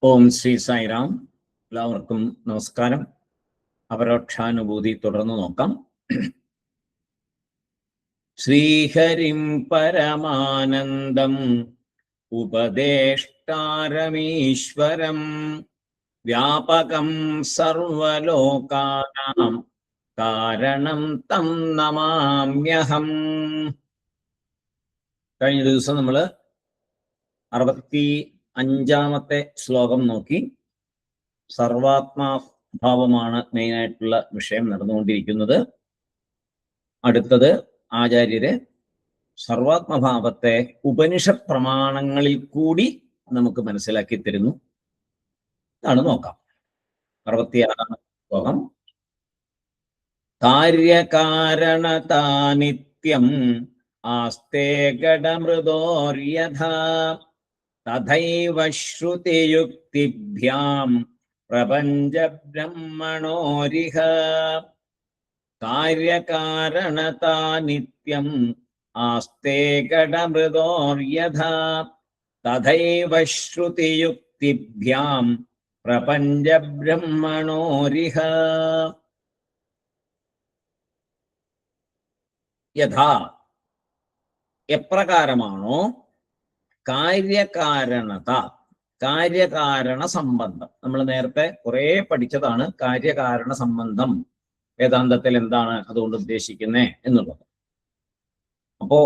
ഓം ശ്രീ സായിറാം. എല്ലാവർക്കും നമസ്കാരം. അപരോക്ഷാനുഭൂതി തുടർന്ന് നോക്കാം. ശ്രീഹരിം പരമാനന്ദം ഉപദേഷ്ടാരമീശ്വരം വ്യാപകം സർവലോകാനാം കാരണം തം നമാമ്യഹം. കഴിഞ്ഞ ദിവസം നമ്മൾ 65-ാമത്തെ ശ്ലോകം നോക്കി. സർവാത്മാഭാവമാണ് മെയിനായിട്ടുള്ള വിഷയം നടന്നുകൊണ്ടിരിക്കുന്നത്. അടുത്തത് ആചാര്യര് സർവാത്മഭാവത്തെ ഉപനിഷത് പ്രമാണങ്ങളിൽ കൂടി നമുക്ക് മനസ്സിലാക്കി തരുന്നു. ആണ് നോക്കാം. 66-ാം ശ്ലോകം. കാര്യകാരണതാനിത്യം ആസ്തേ ഘടമൃതോര്യഥാ തഥൈവ ശ്രുതിയുക്തിഭ്യാം പ്രപഞ്ച ബ്രഹ്മണോരിഹ. കാര്യകാരണതാനിത്യം ആസ്തേ ഘടമൃതോര്യഥാ തഥൈവ ശ്രുതിയുക്തിഭ്യാം പ്രപഞ്ച ബ്രഹ്മണോരിഹ. യഥാ എപ്രകാരമാണോ കാര്യകാരണത, കാര്യകാരണ സംബന്ധം, നമ്മൾ നേരത്തെ കുറെ പഠിച്ചതാണ്. കാര്യകാരണ സംബന്ധം വേദാന്തത്തിൽ എന്താണ് അതുകൊണ്ട് ഉദ്ദേശിക്കുന്നത് എന്നുള്ളത്. അപ്പോ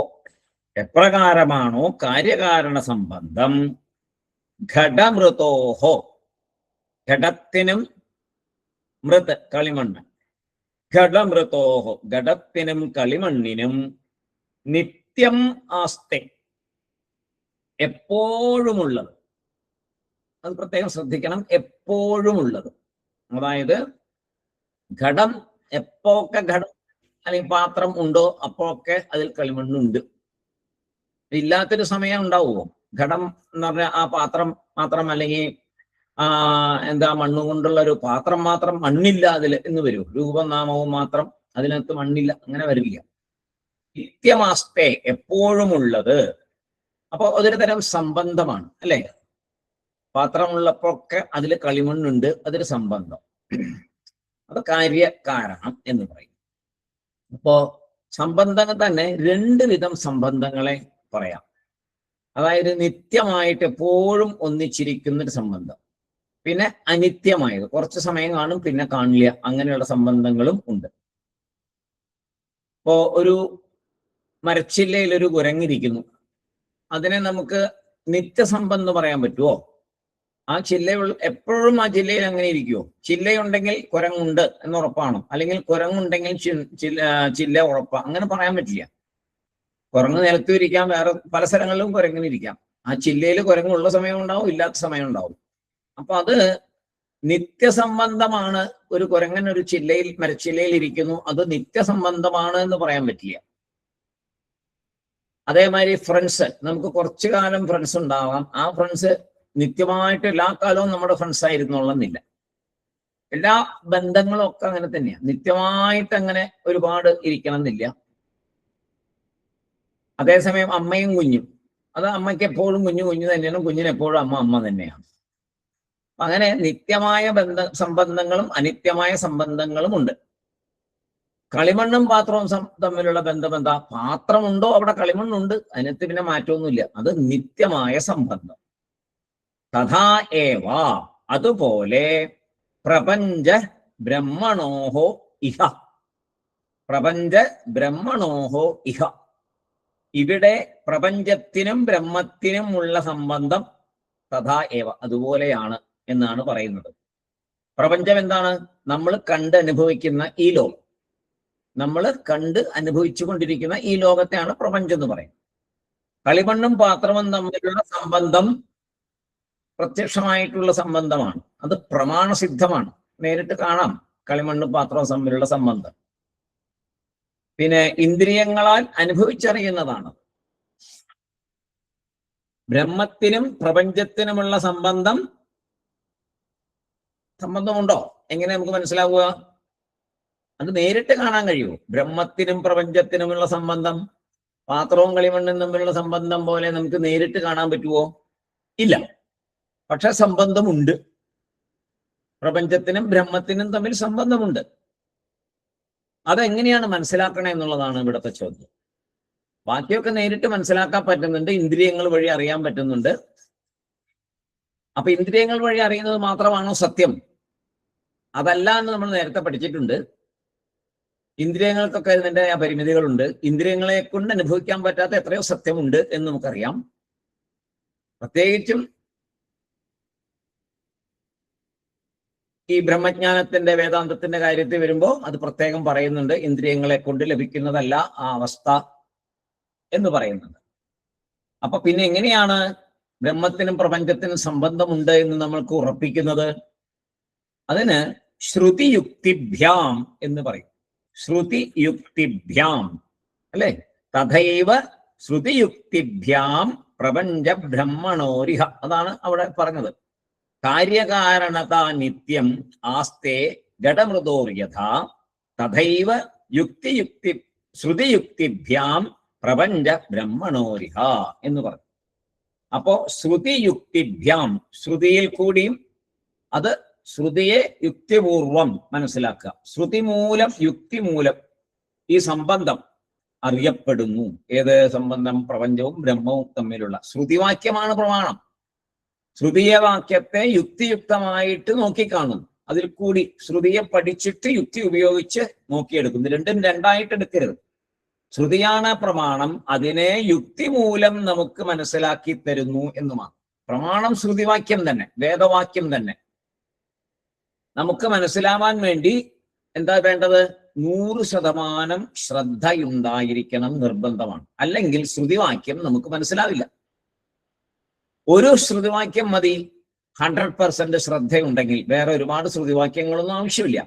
എപ്രകാരമാണോ കാര്യകാരണ സംബന്ധം ഘടമൃതോഹോ, ഘടത്തിനും മൃത് കളിമണ്ണ്, ഘടമൃതോഹോ ഘടത്തിനും കളിമണ്ണിനും നിത്യം ആസ്തെ എപ്പോഴുമുള്ളത്. അത് പ്രത്യേകം ശ്രദ്ധിക്കണം, എപ്പോഴുമുള്ളത്. അതായത് ഘടം എപ്പോഴൊക്കെ ഘടം അല്ലെങ്കിൽ പാത്രം ഉണ്ടോ അപ്പോഴൊക്കെ അതിൽ കളിമണ്ണുണ്ട്. ഇല്ലാത്തൊരു സമയം ഉണ്ടാവുമോ? ഘടം എന്ന് പറഞ്ഞാൽ ആ പാത്രം മാത്രം, അല്ലെങ്കിൽ മണ്ണ് കൊണ്ടുള്ള ഒരു പാത്രം മാത്രം, മണ്ണില്ല അതിൽ എന്ന് വരും. രൂപം നാമവും മാത്രം, അതിനകത്ത് മണ്ണില്ല, അങ്ങനെ വരില്ല. നിത്യമാസ്തേ എപ്പോഴുമുള്ളത്. അപ്പൊ അതൊരു തരം സംബന്ധമാണ് അല്ലെ? പാത്രമുള്ളപ്പോഴൊക്കെ അതിൽ കളിമണ്ണുണ്ട്, അതൊരു സംബന്ധം. അത് കാര്യകാരണം എന്ന് പറയും. അപ്പോ സംബന്ധങ്ങൾ തന്നെ രണ്ട് വിധം സംബന്ധങ്ങളെ പറയാം. അതായത് നിത്യമായിട്ട് എപ്പോഴും ഒന്നിച്ചിരിക്കുന്നൊരു സംബന്ധം, പിന്നെ അനിത്യമായത്, കുറച്ച് സമയം കാണും പിന്നെ കാണില്ല, അങ്ങനെയുള്ള സംബന്ധങ്ങളും ഉണ്ട്. ഇപ്പോ ഒരു മരച്ചില്ലയിൽ ഒരു കുരങ്ങിരിക്കുന്നു, അതിനെ നമുക്ക് നിത്യസംബന്ധം പറയാൻ പറ്റുമോ? ആ ചില്ല എപ്പോഴും ആ ജില്ലയിൽ അങ്ങനെ ഇരിക്കുമോ? ചില്ലയുണ്ടെങ്കിൽ കുരങ്ങുണ്ട് എന്ന് ഉറപ്പാണോ? അല്ലെങ്കിൽ കുരങ്ങുണ്ടെങ്കിൽ ചില്ല ഉറപ്പാ? അങ്ങനെ പറയാൻ പറ്റില്ല. കുരങ്ങ് നിലത്തും ഇരിക്കാം, വേറെ പല സ്ഥലങ്ങളിലും കുരങ്ങിനിരിക്കാം. ആ ചില്ലയിൽ കുരങ്ങുള്ള സമയം ഉണ്ടാവും, ഇല്ലാത്ത സമയം ഉണ്ടാവും. അപ്പൊ അത് നിത്യസംബന്ധമാണ്. ഒരു കുരങ്ങൻ ഒരു മരച്ചില്ലയിൽ ഇരിക്കുന്നു, അത് നിത്യസംബന്ധമാണ് എന്ന് പറയാൻ പറ്റില്ല. അതേമാതിരി ഫ്രണ്ട്സ്, നമുക്ക് കുറച്ചു കാലം ഫ്രണ്ട്സ് ഉണ്ടാവാം. ആ ഫ്രണ്ട്സ് നിത്യമായിട്ട് എല്ലാ കാലവും നമ്മുടെ ഫ്രണ്ട്സ് ആയിരുന്നോളന്നില്ല. എല്ലാ ബന്ധങ്ങളും ഒക്കെ അങ്ങനെ തന്നെയാണ്. നിത്യമായിട്ട് അങ്ങനെ ഒരുപാട് ഇരിക്കണം എന്നില്ല. അതേസമയം അമ്മയും കുഞ്ഞും, അത് അമ്മയ്ക്ക് എപ്പോഴും കുഞ്ഞു തന്നെയാണ്, കുഞ്ഞിന് എപ്പോഴും അമ്മ തന്നെയാണ്. അങ്ങനെ നിത്യമായ സംബന്ധങ്ങളും അനിത്യമായ സംബന്ധങ്ങളും ഉണ്ട്. കളിമണ്ണും പാത്രവും തമ്മിലുള്ള ബന്ധം എന്താ? പാത്രമുണ്ടോ അവിടെ കളിമണ്ണുണ്ട്, അതിനകത്ത് പിന്നെ മാറ്റമൊന്നുമില്ല, അത് നിത്യമായ സംബന്ധം. തഥാ ഏവ അതുപോലെ പ്രപഞ്ച ബ്രഹ്മണോഹോ ഇഹ, പ്രപഞ്ച ബ്രഹ്മണോഹോ ഇഹ, ഇവിടെ പ്രപഞ്ചത്തിനും ബ്രഹ്മത്തിനും ഉള്ള സംബന്ധം തഥാ ഏവ അതുപോലെയാണ് എന്നാണ് പറയുന്നത്. പ്രപഞ്ചം എന്താണ്? നമ്മൾ കണ്ട് അനുഭവിക്കുന്ന ഈ ലോകം, നമ്മൾ കണ്ട് അനുഭവിച്ചു കൊണ്ടിരിക്കുന്ന ഈ ലോകത്തെയാണ് പ്രപഞ്ചം എന്ന് പറയുന്നത്. കളിമണ്ണും പാത്രവും തമ്മിലുള്ള സംബന്ധം പ്രത്യക്ഷമായിട്ടുള്ള സംബന്ധമാണ്, അത് പ്രമാണസിദ്ധമാണ്, നേരിട്ട് കാണാം കളിമണ്ണും പാത്രവും തമ്മിലുള്ള സംബന്ധം. പിന്നെ ഇന്ദ്രിയങ്ങളാൽ അനുഭവിച്ചറിയുന്നതാണ്. ബ്രഹ്മത്തിനും പ്രപഞ്ചത്തിനുമുള്ള സംബന്ധമുണ്ടോ? എങ്ങനെ നമുക്ക് മനസ്സിലാവുക? അത് നേരിട്ട് കാണാൻ കഴിയുമോ? ബ്രഹ്മത്തിനും പ്രപഞ്ചത്തിനുമുള്ള സംബന്ധം പാത്രവും കളിമണ്ണും തമ്മിലുള്ള സംബന്ധം പോലെ നമുക്ക് നേരിട്ട് കാണാൻ പറ്റുമോ? ഇല്ല. പക്ഷെ സംബന്ധമുണ്ട്. പ്രപഞ്ചത്തിനും ബ്രഹ്മത്തിനും തമ്മിൽ സംബന്ധമുണ്ട്. അതെങ്ങനെയാണ് മനസ്സിലാക്കണേ എന്നുള്ളതാണ് ഇവിടുത്തെ ചോദ്യം. ബാക്കിയൊക്കെ നേരിട്ട് മനസ്സിലാക്കാൻ പറ്റുന്നുണ്ട്, ഇന്ദ്രിയങ്ങൾ വഴി അറിയാൻ പറ്റുന്നുണ്ട്. അപ്പൊ ഇന്ദ്രിയങ്ങൾ വഴി അറിയുന്നത് മാത്രമാണോ സത്യം? അതല്ല എന്ന് നമ്മൾ നേരത്തെ പഠിച്ചിട്ടുണ്ട്. ഇന്ദ്രിയങ്ങൾക്കൊക്കെ ഇതിന്റെ പരിമിതികളുണ്ട്. ഇന്ദ്രിയങ്ങളെ കൊണ്ട് അനുഭവിക്കാൻ പറ്റാത്ത എത്രയോ സത്യമുണ്ട് എന്ന് നമുക്കറിയാം. പ്രത്യേകിച്ചും ഈ ബ്രഹ്മജ്ഞാനത്തിന്റെ വേദാന്തത്തിന്റെ കാര്യത്തിൽ വരുമ്പോൾ അത് പ്രത്യേകം പറയുന്നുണ്ട്, ഇന്ദ്രിയങ്ങളെ കൊണ്ട് ലഭിക്കുന്നതല്ല ആ അവസ്ഥ എന്ന് പറയുന്നത്. അപ്പൊ പിന്നെ എങ്ങനെയാണ് ബ്രഹ്മത്തിനും പ്രപഞ്ചത്തിനും സംബന്ധമുണ്ട് എന്ന് നമ്മൾക്ക് ഉറപ്പിക്കുന്നത്? അതിന് ശ്രുതിയുക്തിഭ്യാം എന്ന് പറയും. ശ്രുതിയുക്തിഭ്യാം, അല്ലെ? തഥൈവ ശ്രുതിയുക്തിഭ്യാം പ്രപഞ്ച ബ്രഹ്മണോരിഹ, അതാണ് അവിടെ പറഞ്ഞത്. കാര്യകാരണത നിത്യം ആസ്തേ ഘടമൃതോർയഥാ തഥൈവ ശ്രുതിയുക്തിഭ്യാം പ്രപഞ്ച ബ്രഹ്മണോരിഹ എന്ന് പറഞ്ഞു. അപ്പോ ശ്രുതിയുക്തിഭ്യാം, ശ്രുതിയിൽ കൂടിയും, അത് ശ്രുതിയെ യുക്തിപൂർവം മനസ്സിലാക്കുക. ശ്രുതി മൂലം യുക്തി മൂലം ഈ സംബന്ധം അറിയപ്പെടുന്നു. ഏത് സംബന്ധം? പ്രപഞ്ചവും ബ്രഹ്മവും തമ്മിലുള്ള. ശ്രുതിവാക്യമാണ് പ്രമാണം. ശ്രുതിയ വാക്യത്തെ യുക്തിയുക്തമായിട്ട് നോക്കിക്കാണുന്നു. അതിൽ കൂടി ശ്രുതിയെ പഠിച്ചിട്ട് യുക്തി ഉപയോഗിച്ച് നോക്കിയെടുക്കുന്നു. രണ്ടും രണ്ടായിട്ട് എടുക്കരുത്. ശ്രുതിയാണ് പ്രമാണം, അതിനെ യുക്തി മൂലം നമുക്ക് മനസ്സിലാക്കി തരുന്നു എന്നുമാണ്. പ്രമാണം ശ്രുതിവാക്യം തന്നെ, വേദവാക്യം തന്നെ. നമുക്ക് മനസ്സിലാവാൻ വേണ്ടി എന്താ വേണ്ടത്? 100% ശ്രദ്ധയുണ്ടായിരിക്കണം, നിർബന്ധമാണ്. അല്ലെങ്കിൽ ശ്രുതിവാക്യം നമുക്ക് മനസ്സിലാവില്ല. ഒരു ശ്രുതിവാക്യം മതി. 100% ശ്രദ്ധയുണ്ടെങ്കിൽ വേറെ ഒരുപാട് ശ്രുതിവാക്യങ്ങളൊന്നും ആവശ്യമില്ല.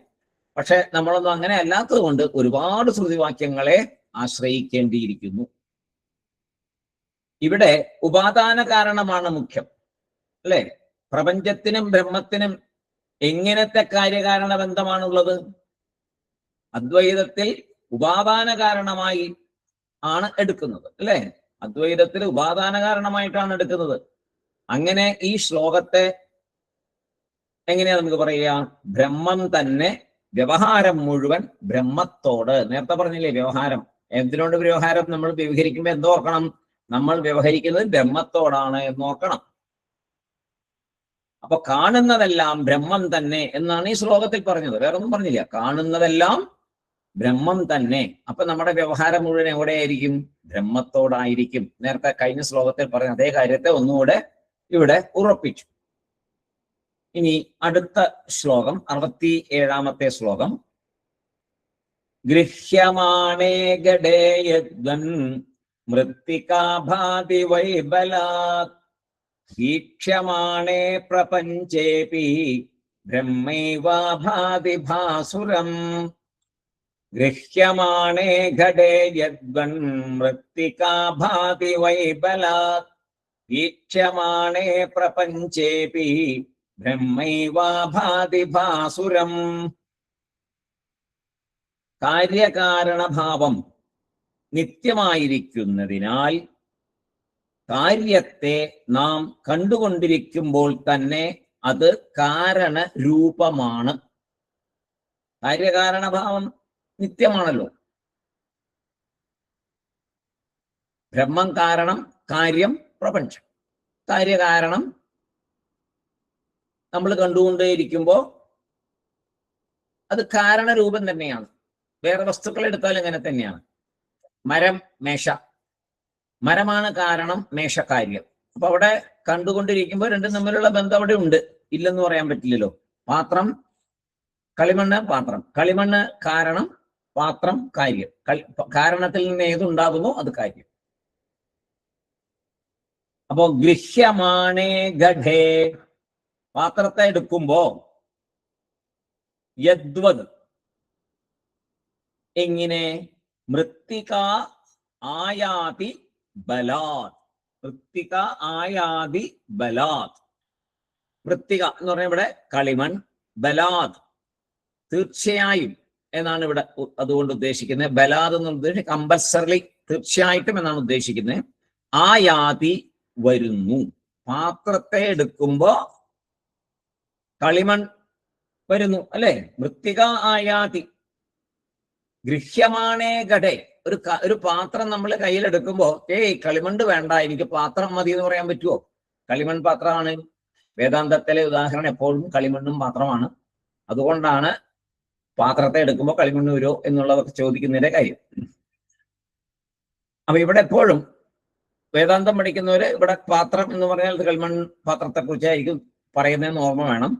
പക്ഷെ നമ്മളൊന്നും അങ്ങനെ അല്ലാത്തത് കൊണ്ട് ഒരുപാട് ശ്രുതിവാക്യങ്ങളെ ആശ്രയിക്കേണ്ടിയിരിക്കുന്നു. ഇവിടെ ഉപാദാന കാരണമാണ് മുഖ്യം, അല്ലെ? പ്രപഞ്ചത്തിനും ബ്രഹ്മത്തിനും എങ്ങനത്തെ കാര്യകാരണ ബന്ധമാണുള്ളത്? അദ്വൈതത്തിൽ ഉപാദാന കാരണമായി ആണ് എടുക്കുന്നത്, അല്ലെ? അദ്വൈതത്തിൽ ഉപാദാന കാരണമായിട്ടാണ് എടുക്കുന്നത്. അങ്ങനെ ഈ ശ്ലോകത്തെ എങ്ങനെയാ നമുക്ക് പറയുക? ബ്രഹ്മം തന്നെ, വ്യവഹാരം മുഴുവൻ ബ്രഹ്മത്തോട്. നേരത്തെ പറഞ്ഞില്ലേ വ്യവഹാരം, എന്തിനോട് വ്യവഹാരം? നമ്മൾ വ്യവഹരിക്കുമ്പോൾ എന്തോർക്കണം? നമ്മൾ വ്യവഹരിക്കുന്നത് ബ്രഹ്മത്തോടാണ് എന്നോർക്കണം. അപ്പൊ കാണുന്നതെല്ലാം ബ്രഹ്മം തന്നെ എന്നാണ് ഈ ശ്ലോകത്തിൽ പറഞ്ഞത്. വേറൊന്നും പറഞ്ഞില്ല. കാണുന്നതെല്ലാം ബ്രഹ്മം തന്നെ. അപ്പൊ നമ്മുടെ വ്യവഹാരം മുഴുവൻ എവിടെയായിരിക്കും? ബ്രഹ്മത്തോടായിരിക്കും. നേരത്തെ കഴിഞ്ഞ ശ്ലോകത്തിൽ പറഞ്ഞ അതേ കാര്യത്തെ ഒന്നുകൂടെ ഇവിടെ ഉറപ്പിച്ചു. ഇനി അടുത്ത ശ്ലോകം, 67-ാമത്തെ ശ്ലോകം. ഗൃഹ്യമാണേ ഗഡേയദ്വൻ മൃത്തികാഭാതി വൈബലാത് വീക്ഷ്യമാണേ പ്രപഞ്ചേപി ബ്രഹ്മൈവാഭാതി ഭാസുരം. ഗൃഹ്യമാണേ ഘടേയദ്വൻ മൃത്തികാഭാതി വൈബലാത് വീക്ഷ്യമാണേ പ്രപഞ്ചേപി ബ്രഹ്മൈവാഭാതി ഭാസുരം. കാര്യകാരണഭാവം നിത്യമായിരിക്കുന്നതിനാൽ കാര്യത്തെ നാം കണ്ടുകൊണ്ടിരിക്കുമ്പോൾ തന്നെ അത് കാരണരൂപമാണ്. കാര്യകാരണഭാവം നിത്യമാണല്ലോ. ബ്രഹ്മം കാരണം, കാര്യം പ്രപഞ്ചം. കാര്യകാരണം നമ്മൾ കണ്ടുകൊണ്ടേയിരിക്കുമ്പോൾ അത് കാരണരൂപം തന്നെയാണ്. വേറെ വസ്തുക്കൾ എടുത്താൽ ഇങ്ങനെ തന്നെയാണ്. മരം, മേശ. മരമാണ് കാരണം, മേശ കാര്യം. അപ്പൊ അവിടെ കണ്ടുകൊണ്ടിരിക്കുമ്പോൾ രണ്ടും തമ്മിലുള്ള ബന്ധം അവിടെ ഉണ്ട്, ഇല്ലെന്ന് പറയാൻ പറ്റില്ലല്ലോ. പാത്രം, കളിമണ്ണ്, പാത്രം. കളിമണ്ണ് കാരണം, പാത്രം കാര്യം. കാരണത്തിൽ നിന്ന് ഏതുണ്ടാകുന്നു അത് കാര്യം. അപ്പോ ഗൃഹ്യമാണേ ഘടേ, പാത്രത്തെ എടുക്കുമ്പോ യദ്വത് എങ്ങനെ? മൃത്തിക ആയാതി ബലാത്. മൃത്തിക ആയാതി ബലാത്. മൃത്തിക എന്ന് പറഞ്ഞാൽ ഇവിടെ കളിമൺ, ബലാത് തീർച്ചയായും എന്നാണ് ഇവിടെ അതുകൊണ്ട് ഉദ്ദേശിക്കുന്നത്. ബലാത് എന്ന് ഉദ്ദേശിക്കുന്നത് കമ്പൽസറിലി, തീർച്ചയായിട്ടും എന്നാണ് ഉദ്ദേശിക്കുന്നത്. ആയാതി വരുന്നു. പാത്രത്തെ എടുക്കുമ്പോ കളിമൺ വരുന്നു അല്ലെ? മൃത്തിക ആയാതി ഗൃഹ്യമാണേ ഘടേ. ഒരു പാത്രം നമ്മൾ കയ്യിലെടുക്കുമ്പോ കളിമണ്ണ് വേണ്ട, എനിക്ക് പാത്രം മതി എന്ന് പറയാൻ പറ്റുമോ? കളിമൺ പാത്രമാണ്. വേദാന്തത്തിലെ ഉദാഹരണം എപ്പോഴും കളിമണ്ണും പാത്രമാണ്. അതുകൊണ്ടാണ് പാത്രത്തെ എടുക്കുമ്പോൾ കളിമണ്ണ് വരുമോ എന്നുള്ളതൊക്കെ ചോദിക്കുന്നതിന്റെ കാര്യം. അപ്പൊ ഇവിടെ എപ്പോഴും വേദാന്തം പഠിക്കുന്നവര് ഇവിടെ പാത്രം എന്ന് പറഞ്ഞാൽ കളിമൺ പാത്രത്തെ കുറിച്ചായിരിക്കും പറയുന്നതെന്ന് ഓർമ്മ വേണം.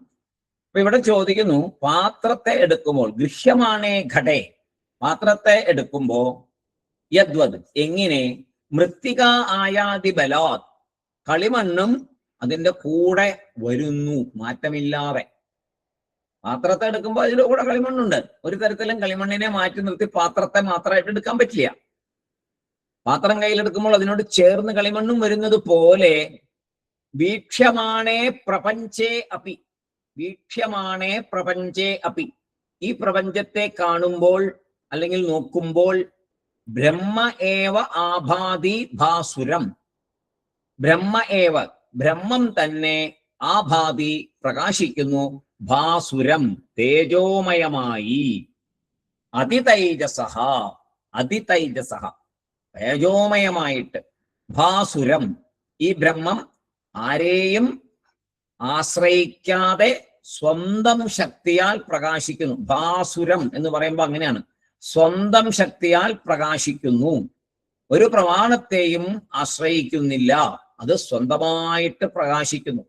അപ്പൊ ഇവിടെ ചോദിക്കുന്നു, പാത്രത്തെ എടുക്കുമ്പോൾ ഗൃഹ്യമാണേ ഘടേ, പാത്രത്തെ എടുക്കുമ്പോ യദ്വത് എങ്ങനെ മൃത്തിക ആയാതി ബലാത്, കളിമണ്ണും അതിന്റെ കൂടെ വരുന്നു മാറ്റമില്ലാതെ. പാത്രത്തെ എടുക്കുമ്പോൾ അതിന്റെ കൂടെ കളിമണ്ണുണ്ട്. ഒരു തരത്തിലും കളിമണ്ണിനെ മാറ്റി നിർത്തി പാത്രത്തെ മാത്രമായിട്ട് എടുക്കാൻ പറ്റില്ല. പാത്രം കയ്യിലെടുക്കുമ്പോൾ അതിനോട് ചേർന്ന് കളിമണ്ണും വരുന്നത് പോലെ വീക്ഷ്യമാണേ പ്രപഞ്ചേ അപി, വീക്ഷ്യമാണേ പ്രപഞ്ചേ അപി, ഈ പ്രപഞ്ചത്തെ കാണുമ്പോൾ അല്ലെങ്കിൽ നോക്കുമ്പോൾ ബ്രഹ്മ ഏവ ആഭാതി ഭാസുരം, ബ്രഹ്മ ഏവ ബ്രഹ്മം തന്നെ ആഭാതി പ്രകാശിക്കുന്നു, ഭാസുരം തേജോമയമായി, അതിതൈജസഹ അതിതൈജസഹ തേജോമയമായിട്ട്, ഭാസുരം ഈ ബ്രഹ്മം ആരെയും ആശ്രയിക്കാതെ സ്വന്തം ശക്തിയാൽ പ്രകാശിക്കുന്നു. ഭാസുരം എന്ന് പറയുമ്പോൾ അങ്ങനെയാണ്, സ്വന്തം ശക്തിയാൽ പ്രകാശിക്കുന്നു. ഒരു പ്രമാണത്തെയും ആശ്രയിക്കുന്നില്ല, അത് സ്വന്തമായിട്ട് പ്രകാശിക്കുന്നു.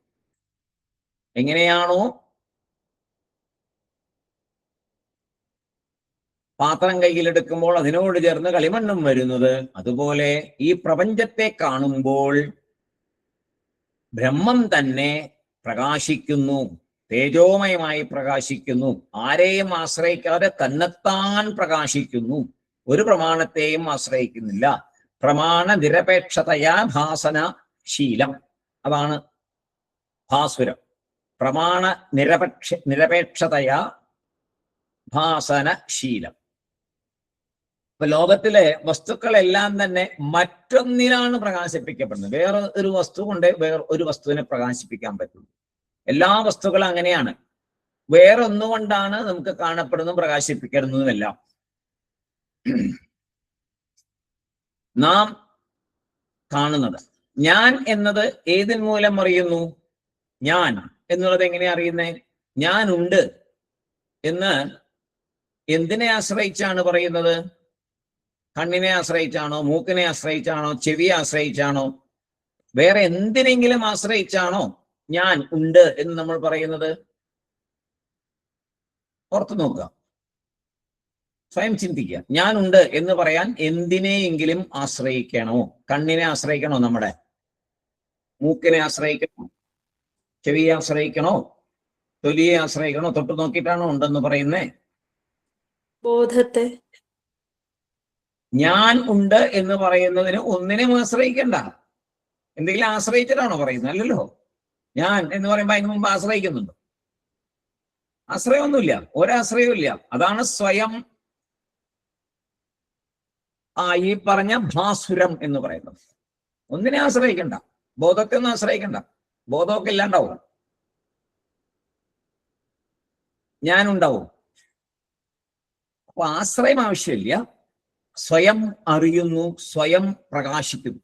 എങ്ങനെയാണോ പാത്രം കയ്യിലെടുക്കുമ്പോൾ അതിനോട് ചേർന്ന് കളിമണ്ണും വരുന്നത്, അതുപോലെ ഈ പ്രപഞ്ചത്തെ കാണുമ്പോൾ ബ്രഹ്മം തന്നെ പ്രകാശിക്കുന്നു, തേജോമയമായി പ്രകാശിക്കുന്നു, ആരെയും ആശ്രയിക്കാതെ തന്നെത്താൻ പ്രകാശിക്കുന്നു, ഒരു പ്രമാണത്തെയും ആശ്രയിക്കുന്നില്ല. പ്രമാണ നിരപേക്ഷതയാ ഭാസന ശീലം, അതാണ് ഭാസുരം. പ്രമാണ നിരപേക്ഷതയാ ഭാസന ശീലം. ഇപ്പൊ ലോകത്തിലെ വസ്തുക്കളെല്ലാം തന്നെ മറ്റൊന്നിനാണ് പ്രകാശിപ്പിക്കപ്പെടുന്നത്. വേറെ ഒരു വസ്തു കൊണ്ട് വേറെ ഒരു വസ്തുവിനെ പ്രകാശിപ്പിക്കാൻ പറ്റുള്ളൂ. എല്ലാ വസ്തുക്കളും അങ്ങനെയാണ്. വേറെ ഒന്നുകൊണ്ടാണ് നമുക്ക് കാണപ്പെടുന്നതും പ്രകാശിപ്പിക്കുന്നതുമെല്ലാം. നാം കാണുന്നത് ഞാൻ എന്നത് ഏതിൻ മൂലം അറിയുന്നു? ഞാൻ എന്നുള്ളത് എങ്ങനെ അറിയുന്നേ? ഞാനുണ്ട് എന്ന് എന്തിനെ ആശ്രയിച്ചാണ് പറയുന്നത്? കണ്ണിനെ ആശ്രയിച്ചാണോ? മൂക്കിനെ ആശ്രയിച്ചാണോ? ചെവിയെ ആശ്രയിച്ചാണോ? വേറെ എന്തിനെങ്കിലും ആശ്രയിച്ചാണോ ഞാൻ ഉണ്ട് എന്ന് നമ്മൾ പറയുന്നത്? ഓർത്തു നോക്കുക, സ്വയം ചിന്തിക്കുക. ഞാനുണ്ട് എന്ന് പറയാൻ എന്തിനെയെങ്കിലും ആശ്രയിക്കണോ? കണ്ണിനെ ആശ്രയിക്കണോ? നമ്മുടെ മൂക്കിനെ ആശ്രയിക്കണോ? ചെവിയെ ആശ്രയിക്കണോ? തൊലിയെ ആശ്രയിക്കണോ? തൊട്ട് നോക്കിയിട്ടാണോ ഉണ്ടെന്ന് പറയുന്നേ? ബോധത്തെ. ഞാൻ ഉണ്ട് എന്ന് പറയുന്നതിന് ഒന്നിനെയും ആശ്രയിക്കണ്ട. എന്തെങ്കിലും ആശ്രയിച്ചിട്ടാണോ പറയുന്നത്? അല്ലല്ലോ. ഞാൻ എന്ന് പറയുമ്പോൾ അതിന് മുമ്പ് ആശ്രയിക്കുന്നുണ്ട്? ആശ്രയമൊന്നുമില്ല, ഒരാശ്രയവും ഇല്ല. അതാണ് സ്വയം ഈ പറഞ്ഞ ഭാസുരം എന്ന് പറയുന്നത്. ഒന്നിനെ ആശ്രയിക്കണ്ട, ബോധത്തെ ഒന്നും ആശ്രയിക്കണ്ട, ബോധമൊക്കെ ഇല്ലാണ്ടാവും, ഞാനുണ്ടാവും. അപ്പൊ ആശ്രയം ആവശ്യമില്ല, സ്വയം അറിയുന്നു, സ്വയം പ്രകാശിക്കുന്നു.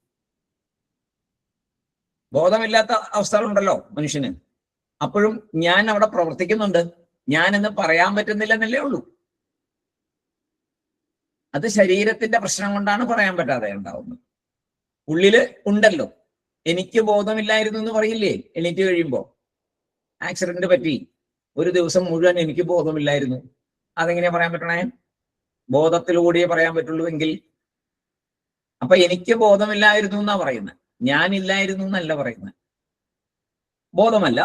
ബോധമില്ലാത്ത അവസ്ഥകളുണ്ടല്ലോ മനുഷ്യന്, അപ്പോഴും ഞാൻ അവിടെ പ്രവർത്തിക്കുന്നുണ്ട്. ഞാൻ എന്ന് പറയാൻ പറ്റുന്നില്ലെന്നല്ലേ ഉള്ളൂ. അത് ശരീരത്തിന്റെ പ്രശ്നം കൊണ്ടാണ് പറയാൻ പറ്റാതെ ഉണ്ടാവുന്നത്. ഉള്ളില് ഉണ്ടല്ലോ. എനിക്ക് ബോധമില്ലായിരുന്നു എന്ന് പറയില്ലേ എണീറ്റ് കഴിയുമ്പോ? ആക്സിഡന്റ് പറ്റി ഒരു ദിവസം മുഴുവൻ എനിക്ക് ബോധമില്ലായിരുന്നു, അതെങ്ങനെയാ പറയാൻ പറ്റണേ? ബോധത്തിലൂടെയേ പറയാൻ പറ്റുള്ളൂ എങ്കിൽ. അപ്പൊ എനിക്ക് ബോധമില്ലായിരുന്നു എന്നാ പറയുന്നത്, ഞാനില്ലായിരുന്നു എന്നല്ല പറയുന്നത്. ബോധമല്ല,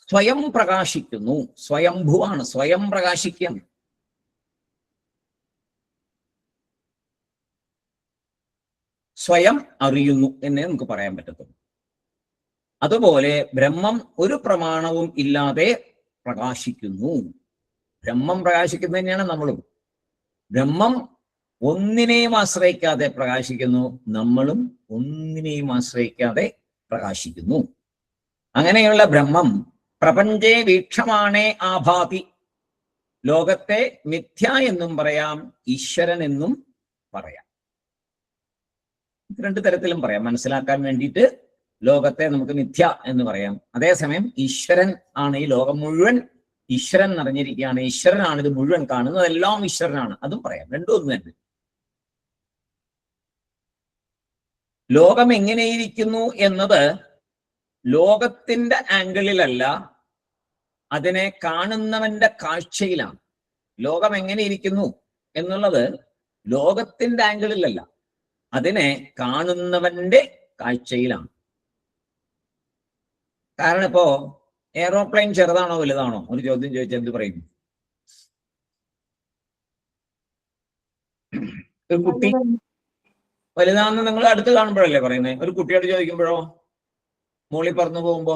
സ്വയം പ്രകാശിക്കുന്നു, സ്വയംഭുവാണ്, സ്വയം പ്രകാശിക്കുന്നു. സ്വയം അറിയുന്നു എന്നേ നമുക്ക് പറയാൻ പറ്റത്തുള്ളൂ. അതുപോലെ ബ്രഹ്മം ഒരു പ്രമാണവും ഇല്ലാതെ പ്രകാശിക്കുന്നു. ബ്രഹ്മം പ്രകാശിക്കുന്നത് തന്നെയാണ് നമ്മളും. ബ്രഹ്മം ഒന്നിനെയും ആശ്രയിക്കാതെ പ്രകാശിക്കുന്നു, നമ്മളും ഒന്നിനെയും ആശ്രയിക്കാതെ പ്രകാശിക്കുന്നു. അങ്ങനെയുള്ള ബ്രഹ്മം പ്രപഞ്ചേ വീക്ഷമാണേ ആഭാതി. ലോകത്തെ മിഥ്യ എന്നും പറയാം, ഈശ്വരൻ എന്നും പറയാം. രണ്ടു തരത്തിലും പറയാം. മനസ്സിലാക്കാൻ വേണ്ടിയിട്ട് ലോകത്തെ നമുക്ക് മിഥ്യ എന്ന് പറയാം. അതേസമയം ഈശ്വരൻ ആണ്, ഈ ലോകം മുഴുവൻ ഈശ്വരൻ നിറഞ്ഞിരിക്കുകയാണ്, ഈശ്വരനാണ് ഇത് മുഴുവൻ കാണുന്നത്, എല്ലാം ഈശ്വരനാണ്, അതും പറയാം. രണ്ടും ഒന്ന് തന്നെ. ലോകം എങ്ങനെയിരിക്കുന്നു എന്നത് ലോകത്തിന്റെ ആംഗിളിലല്ല, അതിനെ കാണുന്നവന്റെ കാഴ്ചയിലാണ്. ലോകം എങ്ങനെ ഇരിക്കുന്നു എന്നുള്ളത് ലോകത്തിന്റെ ആംഗിളിലല്ല, അതിനെ കാണുന്നവന്റെ കാഴ്ചയിലാണ്. കാരണം ഇപ്പോ എയറോപ്ലെയിൻ ചെറുതാണോ വലുതാണോ ഒരു ചോദ്യം ചോദിച്ചാൽ എന്ത് പറയും? ഒരു കുട്ടി വലുതാണെന്ന് നിങ്ങൾ അടുത്ത് കാണുമ്പോഴല്ലേ പറയുന്നത്. ഒരു കുട്ടിയോട് ചോദിക്കുമ്പോഴോ, മോളിൽ പറന്നു പോകുമ്പോ,